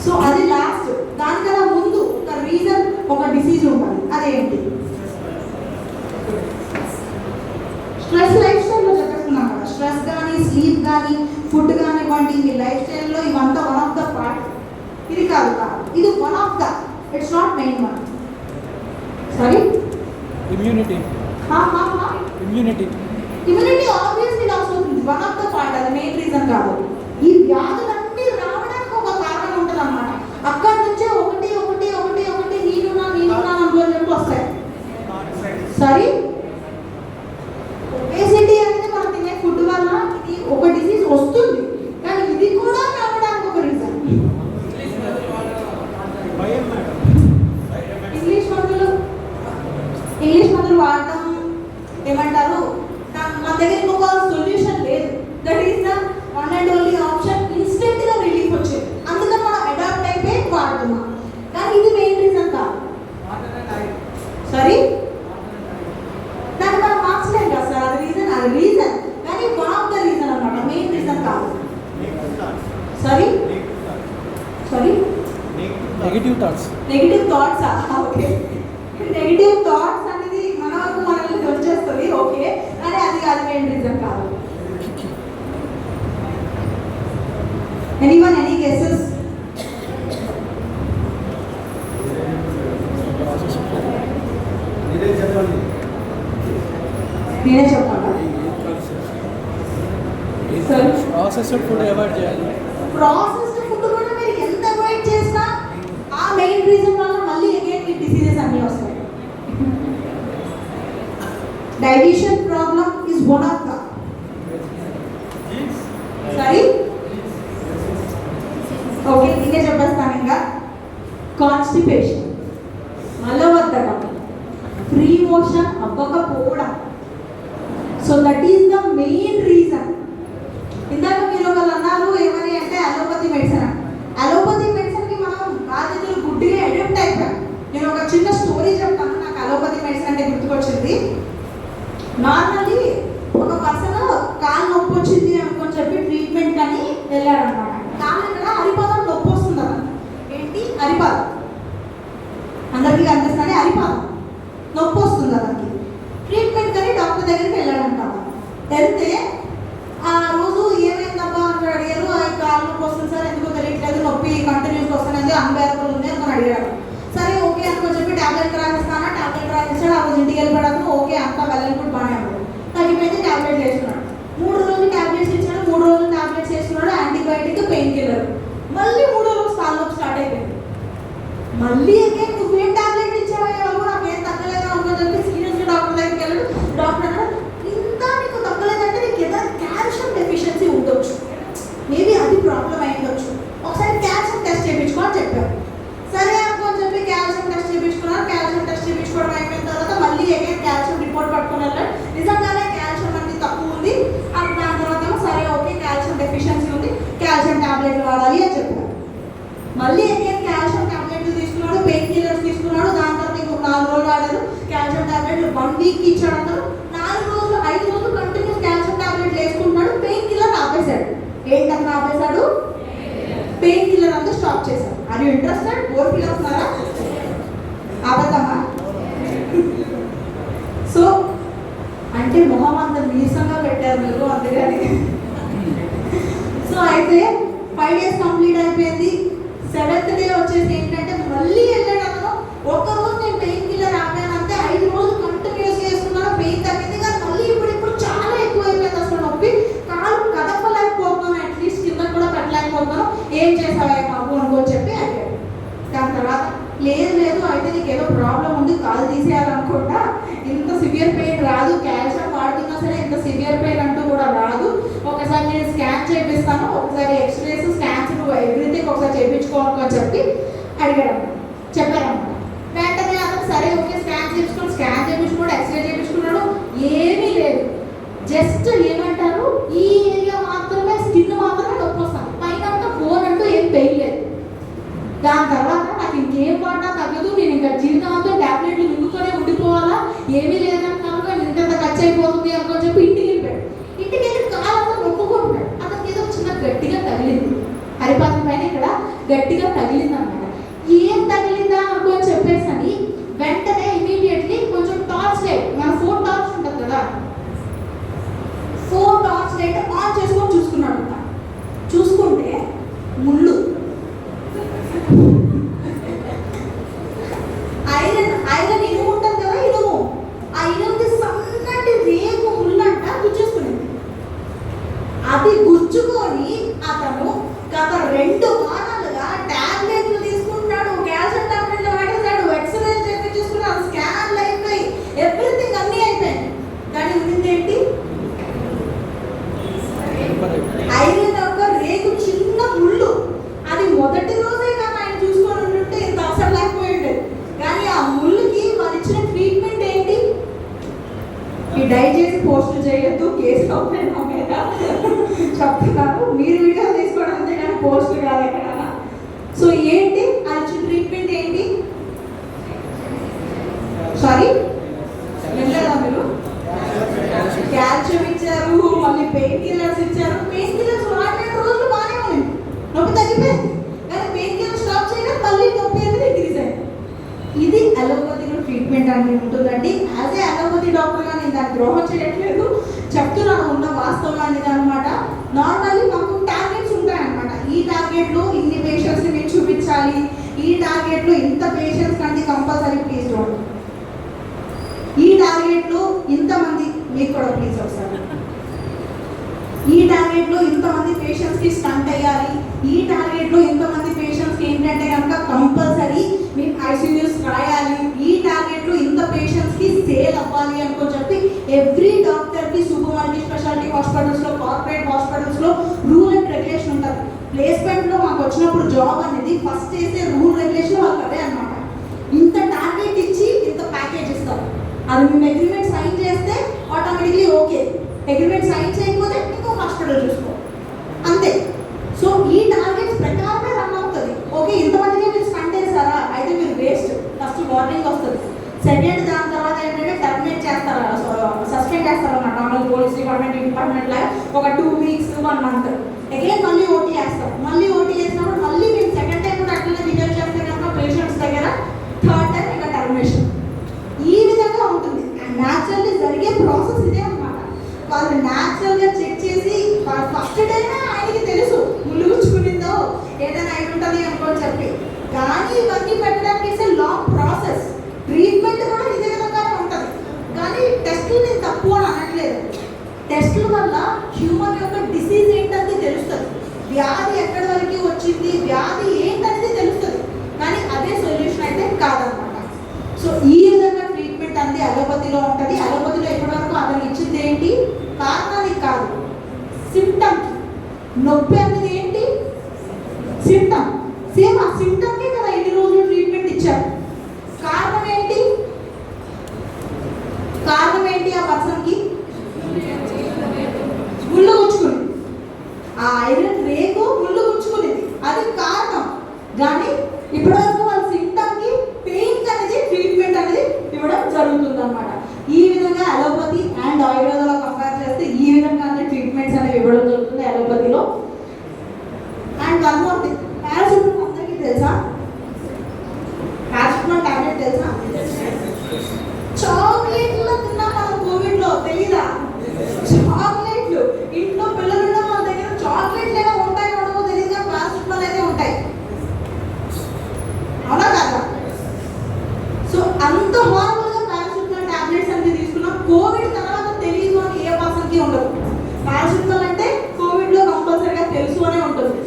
సో అది లాస్ట్. దానికన్నా ముందు ఒక రీజన్, ఒక డిసీజ్ ఉంటుంది. అదేంటి? స్ట్రెస్. లైఫ్ స్టైల్లో చెప్పేస్తున్నాం కదా, స్ట్రెస్ కానీ, స్లీప్ కానీ, ఫుడ్ కానివ్వండి, మీ లైఫ్ స్టైల్లో ఇవంతా వన్ ఆఫ్ ద పార్ట్. ఇది కాదు, ఇది one of the, it's not main one. Sorry, Immunity. Immunity obviously loss అవుతుంది, వన్ ఆఫ్ ద పార్ట్, అది మెయిన్ రీజన్ కాదు. ఈ వ్యాధులన్నీ రావడానికి ఒక కారణం ఉంటుంది అన్నమాట. అక్కడి నుంచే ఒకటి ఒకటి ఒకటి ఒకటి నేనున్నా అనుకోని చెప్పి వస్తాయి. సారీ, ఒబేసిటీ అనేది మనం తినే ఫుడ్ వల్ల ఇది ఒక డిసీజ్ వస్తుంది, కానీ ఇది కూడా రావడానికి ఒక రీజన్. ఇంగ్లీష్ మందులు వాడటం ఏమంటారు, మన దగ్గర ఇంకొక సొల్యూషన్ లేదు. That is the one and only option. ఇన్స్టెంట్గా రిలీఫ్ వచ్చేది, అందుకని మనం అడాప్ట్ అయిపోయి వాడుతున్నాం. కానీ ఇది మెయిన్ రీజన్ కాదు. సారీ, దాన్ని మనం మార్చలేం కదా సార్, అది రీజన్ కానీ వన్ ఆఫ్ ద రీజన్ అనమాట, మెయిన్ రీజన్ కాదు. Sorry Negative thoughts. నెగిటివ్ థాట్సా? ఓకే, నెగిటివ్ థాట్స్ అనేది మన వరకు మనల్ని వచ్చేస్తుంది, ఓకే, కానీ అది మెయిన్ రీజన్ కాదు. Anyone, any guesses? నేనే చెప్పాలా? సార్, ప్రాసెస్డ్ ఫుడ్ అవాయిడ్ చేయాలి. ప్రాసెస్డ్ ఫుడ్ కూడా మీరు ఎంత అవాయిడ్ చేసినా ఆ మెయిన్ రీజన్ వల్ల మళ్ళీ అగైన్ మీకు డిసీజెస్ అన్నీ వస్తాయి. Digestion problem is one of the. Sorry, okay, నేనే చెప్పేస్తాను. ఇంకా కాన్స్టిపేషన్, మలబద్ధకం, ఫ్రీ మోషన్ అవ్వకపోవడం. So that is the main reason. ఇందాక మీరు ఒకళ్ళు అన్నారు ఏమని అంటే అలోపతి మెడిసిన్. అలోపతి మెడిసిన్కి మనం బాధితులు గుడ్డిగా అడాప్ట్ అయిపోయాం. నేను ఒక చిన్న స్టోరీ చెప్తాను, నాకు అలోపతి మెడిసిన్ అంటే గుర్తుకొచ్చింది. నార్మల్లీ ఒక పర్సన్ కాలు నొప్పి వచ్చింది అనుకొని చెప్పి ట్రీట్మెంట్ కానీ వెళ్ళాడు అనమాట. కాలు ఇక్కడ అరిపాదం నొప్పి వస్తుంది అన్న. ఏంటి అరిపాదం, అందరికీ కనిపిస్తుంది, అరిపాదం నొప్పి వస్తుంది అతనికి. ట్రీట్మెంట్ కానీ డాక్టర్ దగ్గరికి వెళ్ళాడంట. వెళ్తే ఆ రోజు ఏమైందబ్బా అని అడిగారు. కాలు నొప్పి వస్తుంది సార్, ఎందుకో తెలియట్లేదు, నొప్పి కంటిన్యూస్ వస్తుంది, అన్బేరబుల్ ఉంది అని అడిగాడు. సరే ఓకే అనుకో చెప్పి టాబ్లెట్ రాసిస్తానా, టాబ్లెట్ రాసిస్తాడు. ఆ రోజు ఇంటికి వెళ్ళిపోవడానికి ఓకే అంతా వెళ్ళినప్పుడు బాగానే ఉంది. తగ్గిపోయింది, టాబ్లెట్ వేసుకున్నాడు. 3 రోజులు టాబ్లెట్స్ ఇచ్చాడు, 3 రోజులు టాబ్లెట్స్ వేసుకున్నాడు, యాంటీబయాటిక్, పెయిన్ కిల్లర్. మళ్ళీ 3 రోజు కాలు నొప్పి స్టార్ట్ అయిపోయింది. మళ్ళీ అగైన్ నువ్వేం టాబ్లెట్ ఇచ్చావా, నాకేం తగ్గలేదు అనుకో చెప్పి సీరియస్గా డాక్టర్ దగ్గరికి వెళ్ళాడు. డాక్టర్ అన్నాడు ఇంత నీకు తగ్గలేదంటే నీకు ఏదైనా కాల్షియం డెఫిషియన్సీ ఉండొచ్చు, మేబీ అది ప్రాబ్లం అయ్యిండొచ్చు, ఒకసారి కాల్షియం టెస్ట్ చేయించుకో అని చెప్పారు. సరే అనుకోని చెప్పి కాల్షియం టెస్ట్ చేయించుకున్నారు. కాల్షియం టెస్ట్ చేయించుకోవడం అయిపోయిన తర్వాత మళ్ళీ అగైన్ కాల్షియం రిపోర్ట్ పట్టుకుని వెళ్ళాడు. నిజంగానే కాల్షియం అనేది తక్కువ ఉంది. అండ్ దాని తర్వాత సరే ఓకే కాల్షియం డెఫిషియన్సీ ఉంది, కాల్షియం టాబ్లెట్లు వాడాలి అని చెప్పారు. మళ్ళీ అగైన్ కాల్షియం టాబ్లెట్లు తీసుకున్నాడు, పెయిన్ కిల్లర్స్ తీసుకున్నాడు. దాని తర్వాత ఇంకొక 4 రోజులు వాడారు. కాల్షియం టాబ్లెట్లు 1 వీక్ ఇచ్చాడు అన్నారు. 4 రోజులు 5 రోజులు కంటిన్యూస్ కాల్షియం టాబ్లెట్లు వేసుకుంటున్నాడు. పెయిన్ కిల్లర్ ఆపేశాడు. ఏంటన్నా ఆపేశాడు? పెయిన్ కిల్లర్ అంతా స్టాప్ చేశాడు. అది ఇంట్రెస్టెడ్ బోర్ ఫీల్ అవుతున్నారా? ఆపేద్దామా? సో అంటే మొహం అంత నీరసంగా పెట్టారు మీరు అందుకని. సో అయితే 5 డేస్ కంప్లీట్ అయిపోయింది. 7th డే వచ్చేసి ఏంటంటే మళ్ళీ వెళ్ళాడు అతను. ఒక్కరోజు నేను పెయిన్ కిల్లర్ ఆపానంటే 5 రోజులు కంటిన్యూస్ చేస్తున్నాను, పెయిన్ తగ్గింది. కానీ మళ్ళీ ఇప్పుడు చాలా ఎక్కువ అయిపోయింది అసలు నొప్పి. కాలు కదపలేకపోతున్నాను, అట్లీస్ట్ కింద కూడా పెట్టలేకపోతున్నాను. ఏం చేసావా బాబు అనుకోని చెప్పి అడిగాడు. దాని తర్వాత లేదు అయితే నీకు ఏదో ప్రాబ్లం ఉంది, కాలు తీసేయాలనుకుంటా, ఇంత సివియర్ పెయిన్ రాదు, కాల్షియం వాడుతున్నా సరే ఇంత సివియర్ పెయిన్ అంటూ కూడా రాదు, ఒకసారి నేను స్కాన్ చేపిస్తాను, ఒకసారి ఎక్స్రేస్ స్కాన్స్ ఎవ్రీథింగ్ ఒకసారి చేయించుకోవాలని చెప్పి చెప్పారన్నమాట. వెంటనే అతను సరే ఓకే స్కాన్ చేయించుకున్నాడు, ఎక్స్రే చేయించుకున్నాడు. ఏమీ లేదు, జస్ట్ ఏమంటారు ఈ ఏరియా మాత్రమే, స్కిన్ మాత్రమే నొప్పి వస్తాను, పైన అంతా బోన్ అంటూ ఏం పెయిన్ లేదు. దాని తర్వాత నాకు ఇంకేం వాడినా తగ్గదు, నేను ఇంకా జీవితం అంతా టాబ్లెట్లు మింగుతూనే ఉండిపోవాలా, ఏమీ లేదంటున్నాను, కానీ ఇంత ఖర్చు అయిపోతుంది అనుకోని చెప్పి ఇంటికి వెళ్ళిపోయాడు. ఇంటికి వెళ్ళి కాలంతా నొప్పుకుంటున్నాడు. అతనికి ఏదో చిన్న గట్టిగా తగిలింది, హరిపాదం పైన ఇక్కడ గట్టిగా తగిలింది అనమాట. ఏం తగిలిందా అనుకోని చెప్పేసి అని వెంటనే ఇమీడియట్లీ కొంచెం టార్చ్ లైట్, మన ఫోన్ టార్చ్ ఉంటుంది కదా, ఫోన్ టార్చ్ లైట్ ఆన్ చేసుకొని చూసుకున్నాడు. చూసుకుంటే ముళ్ళు, ఐరన్ ఇనుము ఉంటుంది కదా, ఇనుము, ఆ ఇనుముది సన్నటి రేకు ముళ్ళంట గుచ్చేసుకునేది. అది గుచ్చుకొని అతను గత 2 వారాలుగా టాబ్లెట్లు తీసుకుంటున్నాడు, కాల్షియం టాబ్లెట్లు వాడేశాడు, ఎక్స్రే చేయించుకున్నాడు, స్కాన్లు అయిపోయి ఎవ్రీథింగ్ అన్నీ అయిపోయింది. కానీ ఉండింది ఏంటి? ఐరన్ యొక్క రేకు చిన్న ముళ్ళు. అది మొదటి రోజే కానీ ఆయన చూసుకొని ఉంటుంటే ఇంత అవసరం లేకపోయి ఉండేది. కానీ ఆ ముళ్ళుకి వాళ్ళు ఇచ్చిన ట్రీట్మెంట్ ఏంటి? ఈ దయచేసి పోస్టులు చేయొద్దు, కేసు అవుతాయి నా మీద చెప్తున్నాను, మీరు వీడియో తీసుకోవడం అంతే కానీ పోస్టులు కాదు ఎక్కడ. సో ఏంటి అది ఇచ్చిన ట్రీట్మెంట్ ఏంటి? సారీ వెళ్ళదా మీరు? కాల్షియం ఇచ్చారు, మళ్ళీ పెయిన్ కిల్లర్స్ ఇచ్చారు. పెయిన్ కిల్లర్స్ వాడిన రోజులు బాగానే ఉంది, నొప్పి తగ్గిపోయింది. కానీ పెయిన్ కిల్లర్ స్టాప్ చేయడం మళ్ళీ నొప్పి అనేది ఇంక్రీజ్ అయింది. ఇది అలోపతిలో ట్రీట్మెంట్ అనేది ఉంటుందండి. యాజ్ ఏ అలోపతి డాక్టర్గా నేను దాన్ని ద్రోహం చేయట్లేదు, చెప్తున్నాను ఉన్న వాస్తవం అనేది అనమాట. నార్మల్లీ మాకు టార్గెట్స్ ఉంటాయన్నమాట. ఈ టార్గెట్లో ఇన్ని పేషెంట్స్ని మీరు చూపించాలి, ఈ టార్గెట్లో ఇంత పేషెంట్స్ కంటే కంపల్సరీ ప్లీజ్ డోంట్, ఈ టార్గెట్లో ఇంతమంది, మీకు కూడా ప్లీజ్ ఒకసారి, ఈ టార్గెట్లో ఇంతమంది పేషెంట్స్కి స్టంట్ అయ్యాలి, ఈ టార్గెట్లో ఇంతమంది పేషెంట్స్కి ఏంటంటే కనుక కంపల్సరీ మీకు ఐసీయూస్ రాయాలి, ఈ టార్గెట్లో ఇంత పేషెంట్స్కి సేల్ అవ్వాలి అనుకో చెప్పి ఎవ్రీ డాక్టర్కి సూపర్ మల్టీ స్పెషాలిటీ హాస్పిటల్స్లో, కార్పొరేట్ హాస్పిటల్స్లో రూల్ అండ్ రెగ్యులేషన్ ఉంటుంది. ప్లేస్మెంట్లో మాకు వచ్చినప్పుడు జాబ్ అనేది ఫస్ట్ చేసే రూల్ రెగ్యులేషన్ వాళ్ళకి అవే అది మేము అగ్రిమెంట్ సైన్ చేస్తే ఆటోమేటిక్లీ ఓకే, అగ్రిమెంట్ సైన్ చేయకపోతే ఇంకో హాస్పిటల్ చూసుకో, అంతే. సో ఈ టార్గెట్స్ ప్రకారమే రన్ అవుతుంది. ఓకే, ఇంతమందికి మీరు స్పెండ్ చేశారా, అయితే మీరు వేస్ట్. ఫస్ట్ వార్నింగ్ వస్తుంది, సెకండ్ దాని తర్వాత ఏంటంటే టర్మినేట్ చేస్తారు, సస్పెండ్ చేస్తారు అన్నమాట. నార్మల్ పోలీస్ డిపార్ట్మెంట్ లాగా ఒక 2 weeks 1 month అగైన్ మళ్ళీ ఓటీ వేస్తారు. మళ్ళీ ఓటీ వేసినప్పుడు మళ్ళీ మేము సెకండ్ టైం కూడా అట్లనే బిహేవ్ చేస్తే కనుక పేషెంట్స్ దగ్గర థర్డ్ టైం ఇంకా టర్మినేషన్. ఈ విధంగా ఉంటుంది. న్యాచురల్లీ జరిగే ప్రాసెస్ ఇదే అన్నమాట. వాళ్ళు న్యాచురల్గా చెక్ చేసి ఫస్ట్ టైమే ఆయనకి తెలుసు ముళ్ళు గుచ్చుకునిందో ఏదైనా అయి ఉంటుంది అనుకోని చెప్పి, కానీ ఇవన్నీ పెట్టడానికి ఇట్స్ లాంగ్ ప్రాసెస్. ట్రీట్మెంట్ కూడా ఇదే విధంగానే ఉంటుంది. కానీ టెస్టులు నేను తక్కువ అని అనట్లేదు. టెస్టుల వల్ల హ్యూమన్ యొక్క డిసీజ్ ఏంటనేది తెలుస్తుంది, వ్యాధి ఎక్కడి వరకు వచ్చింది, వ్యాధి ఏంటనేది తెలుస్తుంది. కానీ అదే సొల్యూషన్ అయితే కాదనమాట. సో ఈ విధంగా ట్రీట్మెంట్ అనేది అలోపతిలో ఉంటుంది. అలోపతిలో ఇప్పటివరకు అతను ఇచ్చింది ఏంటి, కారణానికి కాదు, సిమ్టమ్కి. నొప్పి అనేది ఏంటి, సిమ్టమ్. సేమ్ ఆ సిమ్టమ్కే కదా ఇన్ని రోజులు ట్రీట్మెంట్ ఇచ్చారు. కారణం ఏంటి, కారణం ఏంటి, ఆ పర్సన్కి ముళ్ళు గుచ్చుకుంది, ఆ ఐరన్ రేకు ముళ్ళు గుచ్చుకునేది, అది కారణం. కానీ ఇప్పటివరకు వాళ్ళ సిమ్టమ్కి పెయిన్ అనేది ట్రీట్మెంట్ అనేది ఇవ్వడం జరుగుతుంది అనమాట. ఈ విధంగా అలోపతి అండ్ ఆయుర్వేదంలో కంపేర్ చేస్తే ఈ విధంగా ట్రీట్మెంట్స్ అనేవి ఇవ్వడం జరుగుతుంది అలోపతిలో. And one more thing, paracetamol అందరికీ తెలుసా, పారాసిటమాల్ టాబ్లెట్ తెలుసా? చాక్లెట్లు తిన్నాం మనం కోవిడ్లో, తెలీదా? చాక్లెట్లు ఇంట్లో పిల్లలు ఉన్న వాళ్ళ దగ్గర చాక్లెట్లు ఏదో ఉంటాయి ఉండవో తెలియదు, కానీ పారాసిటమాల్ అయితే ఉంటాయి, అవునా కదా? సో అంత హార్మల్గా పారాసిటమాల్ టాబ్లెట్స్ అన్ని తీసుకున్నాం. కోవిడ్ తర్వాత తెలియదు అని ఏ పర్సన్కి ఉండదు. పారాసిటమాల్ అంటే కోవిడ్లో కంపల్సరీగా తెలుసు అనే ఉంటుంది.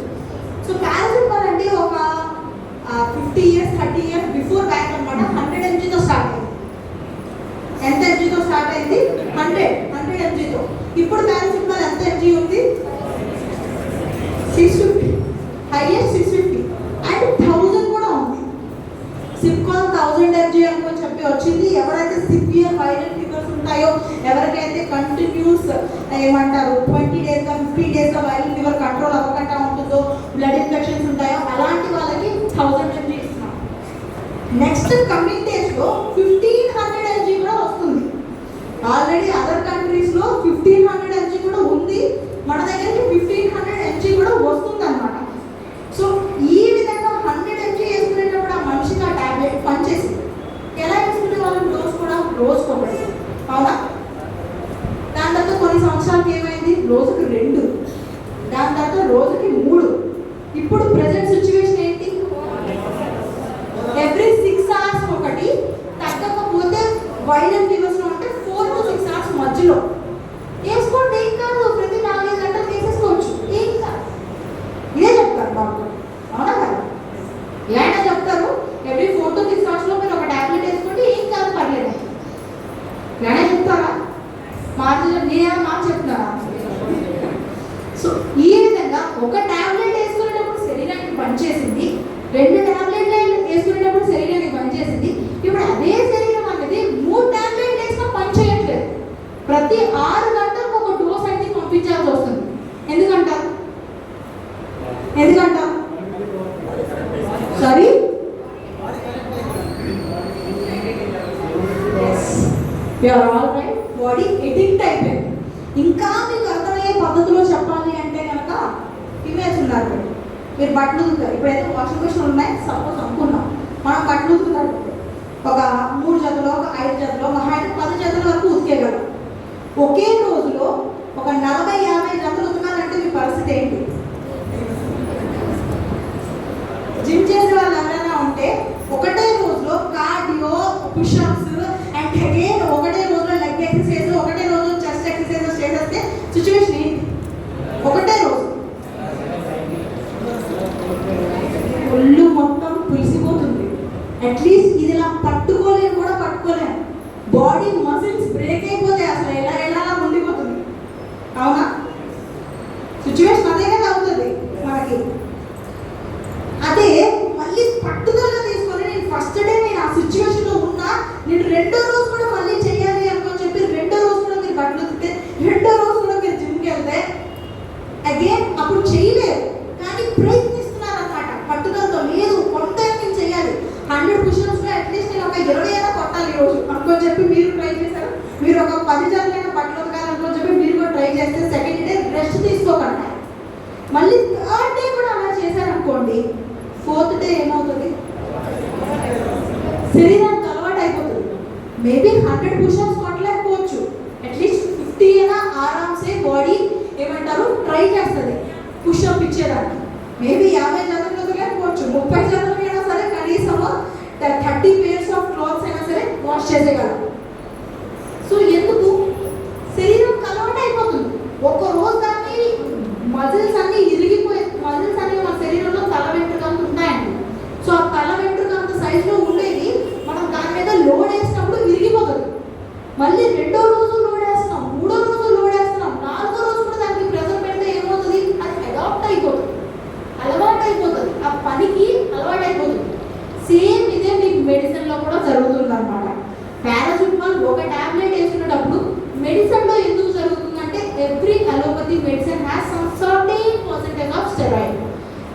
సో పారాసిటమాల్ అంటే ఒక 50 years 30 years బిఫోర్ బ్యాక్ అనమాట 100 mgతో స్టార్ట్ అయింది. ఎంత mgతో స్టార్ట్ అయింది? 100 mgతో. ఇప్పుడు పారాసిటమాల్ ఎంత mg ఉంది? 650, హైయెస్ట్ 650 అండ్ 1000 కూడా ఉంది. సిప్కాన్ 1000 mg అనుకొని చెప్పి వచ్చింది. ఎవరైతే సివియర్ వైరల్ ఫీవర్స్ ఉంటాయో, ఎవరికైతే కంటిన్యూస్ ఏమంటారు 20 days 50 days viral fever control అవ్వకుండా ఉంటుందో, బ్లడ్ ఇన్ఫెక్షన్స్ ఉంటాయో, అలాంటి వాళ్ళకి 1000 mg ఇస్తున్నాం. నెక్స్ట్ కమింగ్ డేస్లో 1500 mg కూడా వస్తుంది. ఆల్రెడీ అదర్ కంట్రీస్లో 1500 mg కూడా ఉంది, మన దగ్గరికి 1500 mg కూడా వస్తుంది అనమాట. సో ఈ విధంగా 100 mg వేసుకునేటప్పుడు ఆ మనిషికి ఆ టాబ్లెట్ పనిచేసింది. ఎలా వేసుకునే వాళ్ళని డోస్ కూడా రోజుకొకటి, అవునా? దాని తర్వాత కొన్ని సంవత్సరాలకి ఏమైంది, రోజుకి 2, దాని తర్వాత రోజుకి 3. ఇప్పుడు ప్రెజెంట్ సిచ్యువేషన్ ఏంటి, ఎవ్రీ 6 hours ఒకటి, తగ్గకపోతే వైరల్ ఫీవర్స్లో ఉంటే 4 to 6 hours మధ్యలో వేసుకోండి, ఏం కాదు. ప్రతి 4 గంటలు వేసేసుకోవచ్చు, ఏం కాదు. ఇదే చెప్తారు డాక్టర్, అవునా కదా? ఏమైనా చెప్తారు, ఎవ్రీ 4 to 6 hours మీరు ఒక టాబ్లెట్ వేసుకోండి, ఏం కాదు, పర్లేదు. ఏమైనా చెప్తారా? మాట చెప్తారా? సో ఈ విధంగా ఒక టాబ్లెట్ వేసుకునేటప్పుడు శరీరానికి పనిచేసింది, 2 టాబ్లెట్లు వేసుకునేటప్పుడు శరీరానికి పనిచేసింది. ఇప్పుడు అదే శరీరం అనేది 3 టాబ్లెట్లు వేసినా పని చేయట్లేదు. ప్రతి 6 గంటలకు ఒక డోస్ అయితే పంపించాల్సి వస్తుంది. ఎందుకంటారు? Sorry, you're all right. Body addict అయిపోయింది. ఇంకా మీకు అర్థమయ్యే పద్ధతిలో చెప్పాలి అంటే కనుక ఇమేజ్ ఉన్నారు. మీరు బట్టలు ఉతుకుతారు, ఇప్పుడైతే వాషింగ్ మిషన్ ఉన్నాయి సపోజ్ అనుకున్నాం, మనం బట్టలు ఉతుకుతారు ఒక 3 జతలో, ఒక 5 జతలో, మహా అయితే 10 జతల వరకు ఉతికేయగలం. ఒకే రోజులో ఒక 40-50 జతలు ఉతకాలంటే మీ పరిస్థితి ఏంటి? జిమ్ చేసే వాళ్ళు ఎవరైనా ఉంటే ఒకటే రోజులో కార్డియో, పుషప్స్ అండ్ అగైన్ ఒకటే రోజులో లెగ్ ఎక్సర్సైజ్, ఒకటే రోజు చెస్ట్ ఎక్సర్సైజ్ చేసేస్తే సిచ్యువేషన్ ఏంటి? ఒకటే రోజు ఒళ్ళు మొత్తం పులిసిపోతుంది. అట్లీస్ట్ ఇది ఇలా పట్టుకోలేము కూడా పట్టుకోలేము. బాడీ మసిల్స్ బ్రేక్ అయిపోతే అసలు ఎలా ఉండిపోతుంది, అవునా? సిచ్యువేషన్ అదే కదా అవుతుంది మనకి. అదే పట్టుదలగా తీసుకొని నేను ఫస్ట్ డే నేను ఆ సిచ్యువేషన్లో ఉన్నా, నేను రెండో రోజు కూడా మళ్ళీ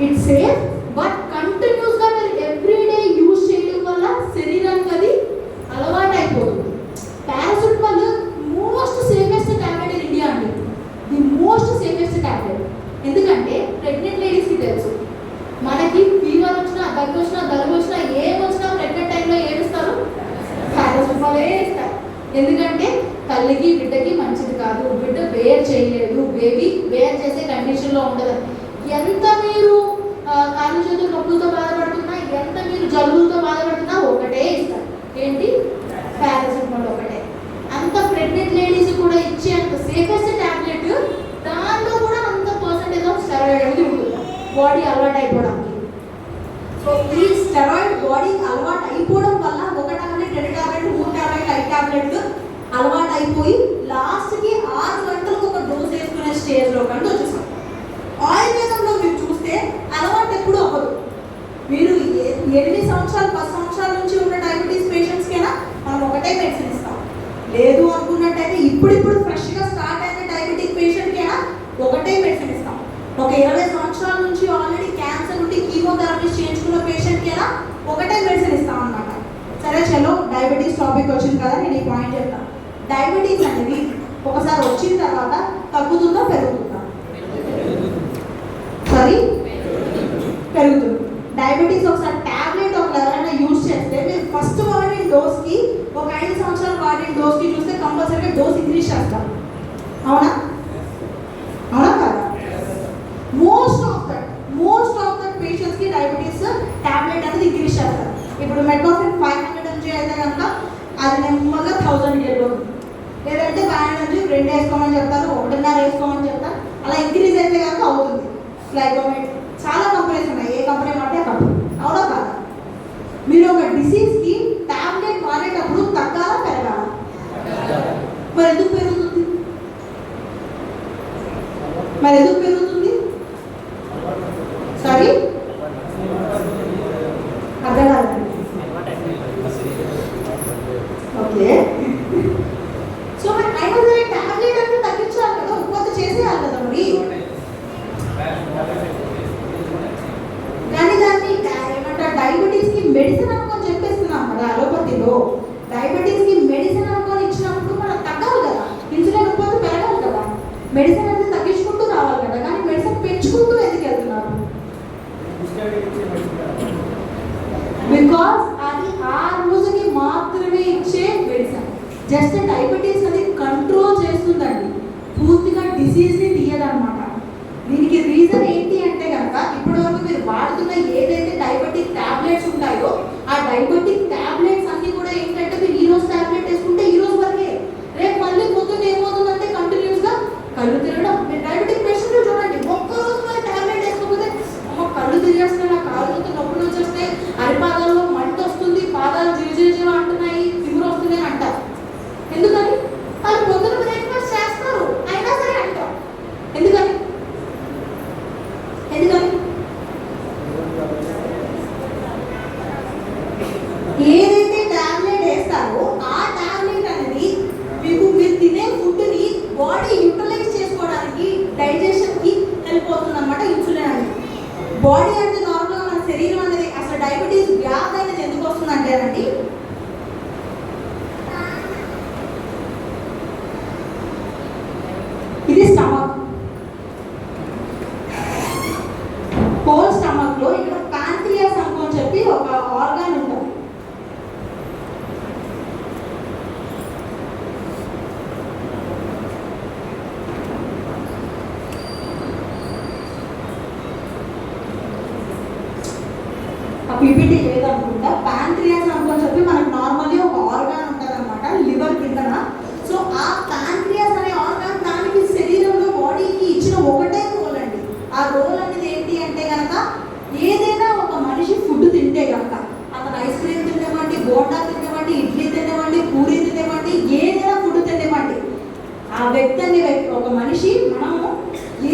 ఇట్స్ సేఫ్, బట్ కంటిన్యూస్గా మీరు ఎవ్రీడే యూజ్ చేయడం వల్ల శరీరానికి అది అలవాటు అయిపోతుంది. Paracetamol most safest tablet in India అండి, ది మోస్ట్ సేఫెస్ట్ టాబ్లెట్. ఎందుకంటే ప్రెగ్నెంట్ లేడీస్కి తెలుసు, మనకి ఫీవర్ వచ్చినా, దగ్గు వచ్చినా, జలుబు వచ్చినా, ఏం వచ్చినా ప్రెగ్నెంట్ టైంలో ఏమిస్తారు? పారాసిటమాలే ఇస్తారు. ఎందుకంటే తల్లికి బిడ్డకి మంచిది కాదు, బిడ్డ బేర్ చేయలేదు, బేబీ బేర్ చేసే కండిషన్లో ఉండదు. ఎంత మీరు కాళ్ళు చేతులు నొప్పులతో బాధపడుతున్నా, ఎంత మీరు జలుబులతో బాధపడుతున్నా ఒకటే ఇస్తారు, ఏంటి? పారాసిటమాల్ ఒకటే. అంత ప్రెగ్నెంట్ లేడీస్ కూడా ఇచ్చే అంత సేఫెస్ట్ టాబ్లెట్, దాంట్లో కూడా అంత పర్సెంటేజ్ ఆఫ్ స్టెరాయిడ్ అనేది ఉంటుంది బాడీ అలవాటు అయిపోవడానికి. సో ఈ స్టెరాయిడ్ బాడీకి అలవాటు అయిపోవడం వల్ల ఒక టాబ్లెట్, 2 టాబ్లెట్, 3 టాబ్లెట్, 5 టాబ్లెట్లు అలవాటు అయిపోయి లాస్ట్కి 6 గంటలకు ఒక డోస్ వేసుకునే స్టేజ్లో కంటే వచ్చేసాం. ఆయుర్వేదంలో మీరు చూస్తే అలవాటు ఎప్పుడు అవ్వదు. మీరు 8 సంవత్సరాలు 10 సంవత్సరాల నుంచి ఉన్న డయాబెటీస్ పేషెంట్స్కైనా మనం ఒకటే మెడిసిన్ ఇస్తాం. లేదు అనుకున్నట్టయితే ఇప్పుడిప్పుడు ఫ్రెష్గా స్టార్ట్ అయిన డయాబెటిక్ పేషెంట్కైనా ఒకటే మెడిసిన్ ఇస్తాం. ఒక 20 సంవత్సరాల నుంచి ఆల్రెడీ క్యాన్సర్ ఉండి కీమోథెరపీస్ చేయించుకున్న పేషెంట్కైనా ఒకటే మెడిసిన్ ఇస్తాం అన్నమాట. సరే చలో డయాబెటీస్ టాపిక్ వచ్చింది కదా, నేను ఈ పాయింట్ చెప్తాను. డయాబెటీస్ అనేది ఒకసారి వచ్చిన తర్వాత తగ్గుతుందా పెరుగుతుందా? సారీ, పెరుగుతుంది. డయాబెటీస్ ఒకసారి ట్యాబ్లెట్ ఒక ఎవరైనా యూజ్ చేస్తే మీరు ఫస్ట్ వాడిన డోస్కి ఒక 5 సంవత్సరాలు వాడిన డోస్కి చూస్తే కంపల్సరీగా డోస్ ఇంక్రీజ్ చేస్తారు. అవునా అవునా కదా? మోస్ట్ ఆఫ్ దట్ పేషెంట్స్కి డయాబెటీస్ ట్యాబ్లెట్ అనేది ఇంక్రీజ్ చేస్తారు. ఇప్పుడు మెట్రోఫిన్ 500 mg అయితే కనుక అది నెమ్మదిగా 1000కి వెళ్ళిపోతుంది. లేదంటే 500 mg 2 వేసుకోమని చెప్తారు, 1.5 వేసుకోమని చెప్తారు. అలా ఇంక్రీజ్ అయితే కనుక అవుతుంది. గ్లైకోమేట్ చాలా కంపెనీస్ ఉన్నాయి, ఏ కంపెనీ అంటే ఆ కంపెనీ. అవునా కాదా? మీరు ఒక డిసీజ్కి ట్యాబ్లెట్ వాడేటప్పుడు తగ్గాలా పెరగాలా? మరి ఎందుకు పెరుగుతుంది? సారీ, అర్థం కాదండి. ఓకే, సో మరి అయినా సరే ట్యాబ్లెట్ అంటే తగ్గించాలి కదా, ఉత్పత్తి చేసేయాలి కదా మరి. కానీ దాన్ని ఏమంటారు, డయాబెటీస్కి మెడిసిన్ అనుకొని చెప్పేస్తున్నాం కదా అలోపతిలో. డయాబెటీస్కి మెడిసిన్ అనుకొని ఇచ్చినప్పుడు మనం తగ్గాలి కదా, ఇన్సులిన్ ఉత్పత్తి పెరగాలి కదా, మెడిసిన్ అనేది తగ్గించుకుంటూ రావాలి కదా. కానీ మెడిసిన్ పెంచుకుంటూ ఎందుకు వెళ్తున్నారు? బికాస్ అది ఆ రోజుకి మాత్రమే ఇచ్చే మెడిసిన్. జస్ట్ డయాబెటీస్ అనేది కంట్రోల్ చేస్తుందండి, పూర్తిగా డిసీజ్ని తీయదన్నమాట. దీనికి రీజన్ ఏంటి అంటే కనుక ఇప్పటి వరకు మీరు వాడుతున్న ఏదైతే డయాబెటిక్ ట్యాబ్లెట్స్ ఉంటాయో ఆ డయాబెటిక్ ట్యాబ్లెట్స్ అన్ని కూడా ఏంటంటే మీరు ఈ రోజు ట్యాబ్లెట్ వేసుకుంటే ఈ రోజు వరకే, రేపు మళ్ళీ పొద్దున్న ఏమవుతుందంటే కంటిన్యూస్గా కళ్ళు తిరగడం. మీరు డయాబెటిక్ పేషెంట్లు చూడండి, ఒక్క రోజు మరి ట్యాబ్లెట్ వేసుకోకపోతే అమ్మ కళ్ళు తిరిగేస్తున్నాయి, నా కాళ్ళతో నొప్పులు వచ్చేస్తే, అరిపాదాల్లో మంట వస్తుంది, పాదాలు జీవ అంటున్నాయి, ఫీవర్ వస్తుంది అని అంటారు. ఎందుకని? వాళ్ళు పొద్దున బ్రేక్ఫాస్ట్ చేస్తారు అయినా సరే అంటారు. ఎందుకని? ఏదైతే టాబ్లెట్ వేస్తారో ఆ టాబ్లెట్ అనేది మీరు తినే ఫుడ్ని బాడీ యూటిలైజ్ చేసుకోవడానికి, డైజెషన్కి హెల్ప్ అవుతుంది అనమాట ఇన్సులిన్ అనేది. బాడీ అంటే నార్మల్గా మన శరీరం అనేది అసలు డయాబెటీస్ వ్యాధి అనేది ఎందుకు వస్తుంది అంటేనండి, ఇది స్టమక్, హోల్ స్టమక్ లో ఇక్కడ ప్యాంక్రియాస్ అని చెప్పి ఒక ఆర్గాన్ ఉంటుంది. ఆ పీపీటీ లేదనుకుంటా, ప్యాంక్రియాస్ అని చెప్పి మనకు నార్మల్లీ ఒక ఆర్గాన్ ఉంటుంది అనమాట లివర్ కిందన. సో ఆ ప్యాంక్రియాస్ అనే ఆర్గాన్ దానికి శరీరంలో బాడీకి ఇచ్చిన ఒకటే రోల్ అండి. ఆ రోల్ అనేది ఏంటి అంటే కనుక ఏదైనా ఒక మనిషి ఫుడ్ తింటే కనుక అతను ఐస్ క్రీమ్ తినేవ్వండి, బోండా తినేవ్వండి, ఇడ్లీ తినేవ్వండి, పూరి తినేవ్వండి, ఏదైనా ఫుడ్ తినేవ్వండి, ఆ వ్యక్తి అనే ఒక మనిషి మనము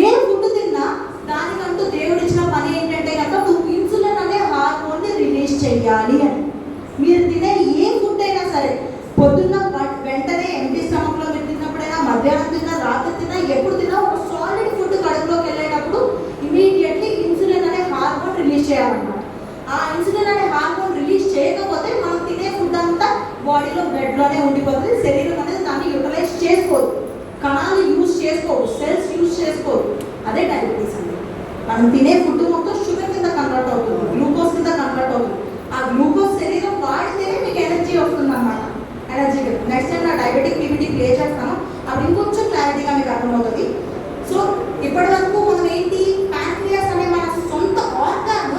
ఏ ఫుడ్ తిన్నా దానికంటూ దేవుడు ఇచ్చిన పని ఏంటంటే కనుక నువ్వు ఇన్సులిన్ అనే హార్మోన్ని రిలీజ్ చేయాలి అని. మీరు తినే ఏ ఫుడ్ అయినా సరే పొద్దున్న వెంటనే ఎంటీ స్టమక్లో మీరు తిన్నప్పుడైనా, మధ్యాహ్నం తిన్నా, రాత్రి తిన్నా, ఎప్పుడు తిన్నా ఒక సాలిడ్ ఫుడ్ కడుపులోకి వెళ్ళేటప్పుడు ఇమీడియట్లీ ఇన్సులిన్ అనే చేయాలన్నమాట. ఆ ఇన్సులిన్ అనే హార్మోన్ రిలీజ్ చేయకపోతే మనం తినే ఫుడ్ అంతా బాడీలో బ్లడ్లోనే ఉండిపోతుంది. శరీరం అనేది దాన్ని యూటిలైజ్ చేసుకోదు, కణాలు యూజ్ చేసుకోవు, సెల్స్ యూజ్ చేసుకోవు. అదే డయాబెటీస్ అండి. మనం తినే ఫుడ్ మొత్తం షుగర్ కింద కన్వర్ట్ అవుతుంది, గ్లూకోజ్ కింద కన్వర్ట్ అవుతుంది. ఆ గ్లూకోజ్ శరీరం వాడితేనే మీకు ఎనర్జీ వస్తుంది అన్నమాట. ఎనర్జీ నెక్స్ట్ టైం నా డయాబెటిక్ పీపీటీ ప్లే చేస్తాను, అప్పుడు ఇంకొంచెం క్లారిటీగా మీకు అర్థమవుతుంది. సో ఇప్పటి వరకు మనం ఏంటి, ప్యాంక్రియాస్ అనే మన సొంత ఆర్గాన్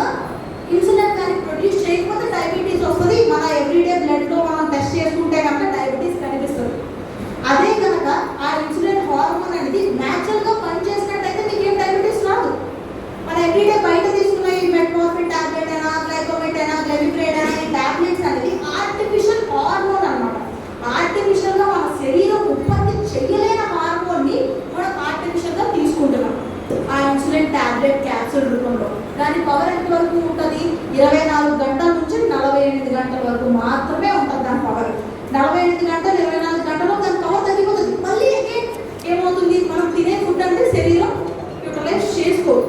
ఇన్సులిన్ కానీ ప్రొడ్యూస్ చేయకపోతే డయాబెటీస్ వస్తుంది. మన ఎవ్రీడే బ్లడ్లో మనం టెస్ట్ చేసుకుంటే కనుక డయాబెటీస్ కనిపిస్తుంది. అదే కనుక ఆ ఇన్సులిన్ హార్మోన్ అనేది న్యాచురల్గా పనిచేసినట్టయితే మీకు ఏం డయాబెటీస్ రాదు. మన ఎవ్రీడే బయట తీసుకున్న ఈ మెట్మోర్ఫిన్ టాబ్లెట్ అయినా, గ్లైకోమేట్ అయినా, గ్లెవిప్రేడ్ అయినా ఈ టాబ్లెట్స్ అనేది ఆర్టిఫిషియల్ హార్మోన్ అన్నమాట. ఆర్టిఫిషియల్గా మన శరీరం ఉత్పత్తి చేయలేని హార్మోన్ని మనం ఆర్టిఫిషియల్గా తీసుకుంటున్నాం ఆ ఇన్సులిన్ టాబ్లెట్ క్యాప్సూల్ రూపంలో. దాని పవర్ ఎంత వరకు ఉంటుంది? 24 గంటల నుంచి 48 గంటల వరకు మాత్రమే ఉంటుంది దాని పవర్. 48 గంటలు 24 గంటల్లో దాని పవర్ తగ్గిపోతుంది. మళ్ళీ ఏమవుతుంది, మనం తినే ఫుడ్ అంటే శరీరం యూటిలైజ్ చేసుకోదు,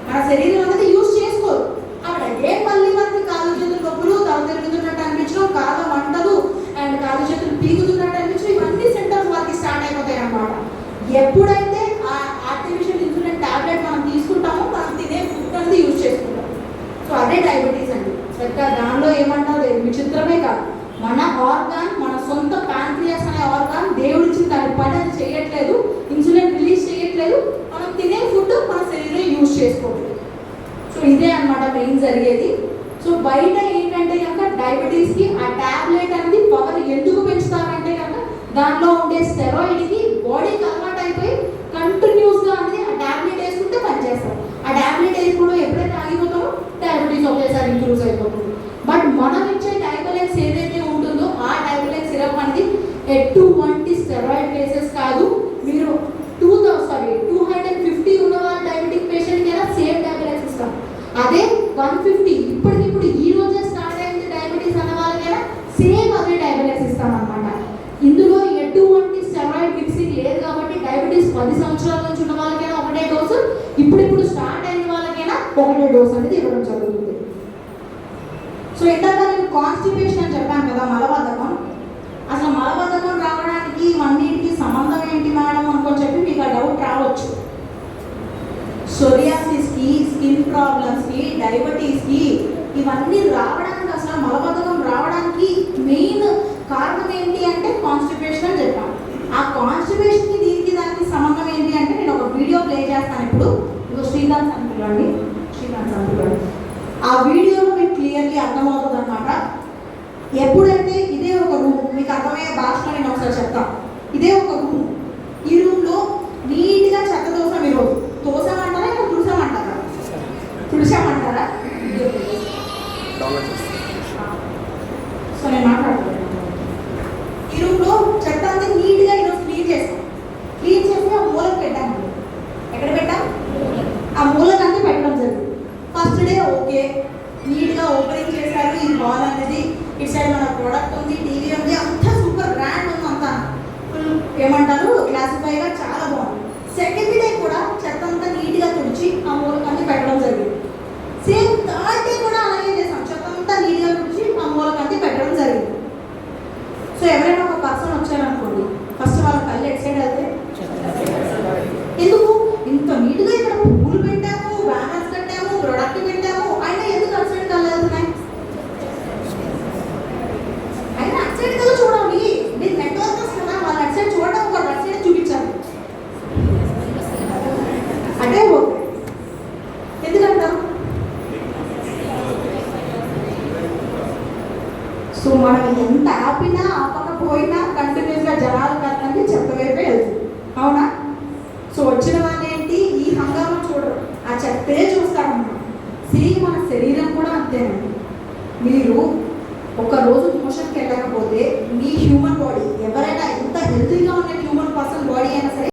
మన శరీరం అనేది యూజ్ చేసుకోదు. అప్పుడు అదే మళ్ళీ మనకి కాలు చేతులు నొప్పులు, తల తిరుగుతున్నట్టు అనిపించడం, కాళ్ళ మంటలు అండ్ కాలు చేతులు పీగుతున్నట్టు అనిపించడం, ఇవన్నీ సింటమ్స్ వాళ్ళకి స్టార్ట్ అయిపోతాయి అన్నమాట. ఎప్పుడైతే ఆ ఆర్టిఫిషియల్ ఇన్సులిన్ టాబ్లెట్ మనం తీసుకుంటామో మనం తినే ఫుడ్ అనేది యూజ్ చేసుకుంటాం. సో అదే డయాబెటీస్ అండి. సరిగ్గా దానిలో ఏమంటారు, విచిత్రమే కాదు, మన ఆర్గాన్, మన సొంత ప్యాంక్రియాస్ అనే ఆర్గాన్ దేవుడిచ్చిన దాని పని అది చేయట్లేదు, ఇన్సులిన్ రిలీజ్ చేయట్లేదు, మనం తినే ఫుడ్ మన శరీరం యూజ్ చేసుకోవట్లేదు. సో ఇదే అన్నమాట మెయిన్ జరిగేది. సో బయట ఏంటంటే కనుక డయాబెటీస్కి ఆ ట్యాబ్లెట్ అనేది పవర్ ఎందుకు పెంచుతారంటే కనుక దానిలో ఉండే స్టెరాయిడ్కి బాడీకి అలవాటు అయిపోయి కంటిన్యూస్గా అనేది ఆ ట్యాబ్లెట్ వేసుకుంటే పనిచేస్తారు. ఆ ట్యాబ్లెట్ వేసుకుంటూ ఎప్పుడైతే ఆగిపోతామో డయాబెటీస్ ఒకేసారి ఇంక్రూజ్ అయిపోతుంది. బట్ మనం ఇచ్చే డైబోలెక్స్ ఏదైతే ఉంటుందో ఆ డైబోలెక్స్ సిరప్ అనేది ఎటువంటి స్టెరాయిడ్ బేసెస్ కాదు. మీరు 250 ఉన్న వాళ్ళ డయాబెటిక్ పేషెంట్కి అయినా సేమ్ డైబోలెక్స్ ఇస్తాం. అదే 150 ఇప్పటికిప్పుడు ఈ రోజే స్టార్ట్ అయింది డయాబెటీస్ అన్న వాళ్ళకైనా సేమ్ అదే డైబోలెక్స్ ఇస్తాం అనమాట. ఇందులో ఎటువంటి స్టెరాయిడ్ మిక్సింగ్ లేదు కాబట్టి డయాబెటీస్ 10 సంవత్సరాల నుంచి ఉన్న వాళ్ళకైనా ఒకటే డోసు, ఇప్పుడు స్టార్ట్ అయిన వాళ్ళకైనా ఒకటే డోసు అనేది ఇవ్వడం జరుగుతుంది. సో ఇందాక నేను కాన్స్టిపేషన్ అని చెప్పాను కదా, మలబద్ధకం. అసలు మలబద్ధకం రావడానికి ఇవన్నిటికి సంబంధం ఏంటి మేడం అనుకొని చెప్పి మీకు ఆ డౌట్ రావచ్చు. సోరియాసిస్కి, స్కిన్ ప్రాబ్లమ్స్కి, డయాబెటీస్కి ఇవన్నీ రావడానికి, అసలు మలబద్ధకం రావడానికి మెయిన్ కారణం ఏంటి అంటే కాన్స్టిపేషన్ అని చెప్పాను. ఆ కాన్స్టిపేషన్కి దీనికి దానికి సంబంధం ఏంటి అంటే నేను ఒక వీడియో ప్లే చేస్తాను ఇప్పుడు. ఇదిగో శ్రీకాంత్ సంతులండి, శ్రీకాంత్ సంతులు. ఆ వీడియోలో మీకు క్లియర్లీ అర్థమవుతుంది అనమాట. ఎప్పుడైతే ఇదే ఒక రూమ్, మీకు అర్థమయ్యే భాషలో నేను ఒకసారి చెప్తాను. ఇదే ఒక రూమ్, ఈ రూమ్లో నీట్గా చెత్త దోశ, మీరు తోసమంటారా ఇంకా తుడిసామంటారా? తుడిసామంటారా? సో నేను మాట్లాడుతున్నాను. ఈ రూమ్లో చెత్త అంతా నీట్గా ఈరోజు క్లీన్ చేస్తాం. క్లీన్ చేసి ఆ మూలకు పెట్టాము. ఎక్కడ పెట్టాం? ఆ మూలకంతా పెట్టడం జరిగింది. ఫస్ట్ డే ఓకే, నీట్గా ఓపెనింగ్ చేశారు. ఈ హాల్ అనేది ఇటు సైడ్ మన ప్రోడక్ట్ ఉంది, టీవీ ఉంది, అంతా సూపర్ బ్రాండ్ ఉంది, అంతా ఫుల్ ఏమంటారు క్లాసిఫైగా చాలా బాగుంది. సెకండ్ డే కూడా చెత్త అంతా నీట్గా తుడిచి ఆ మూలకంతా పెట్టడం జరిగింది. సేమ్ థర్డ్ డే కూడా అలాగే చేసాం, చెత్త అంతా నీట్గా తుడిచి ఆ మూలకంతా పెట్టడం జరిగింది. సో ఎవరైనా ఒక పర్సన్ వచ్చారనుకోండి, ఫస్ట్ వాళ్ళ కళ్ళు ఎటు సైడ్ వెళ్తే, ఎందుకు ఇంత నీట్గా ఇక్కడ పువ్వులు పెట్టాము, బ్యానర్స్ కట్టాము, ప్రొడక్ట్ పెట్టాము, అయినా ఎందుకు అటు సైడ్ కళ్ళు వెళ్తున్నాయి? అయినా అటు సైడ్ కళ్ళు చూడాలి. మీరు నెట్వర్కర్స్ కదా, వాళ్ళు అటు సైడ్ చూడడం, ఒక అటు సైడ్ చూపించాలి. అంటే ఓకే, ఎందుకంటారు? సో మనం ఎంత ఆపినా ఆపకపోయినా కంటిన్యూస్గా జనాలు కట్టండి చెత్త వైపే వెళ్తుంది, అవునా? సో వచ్చిన వాళ్ళు ఏంటి, ఈ హంగామా చూడరు, ఆ చెత్తే చూస్తారన్నమాట. సేమ్ మన శరీరం కూడా అంతేనండి. మీరు ఒకరోజు మోషన్కి వెళ్ళకపోతే మీ హ్యూమన్ బాడీ, ఎవరైనా ఎంత హెల్తీగా ఉన్న హ్యూమన్ పర్సన్ బాడీ అయినా సరే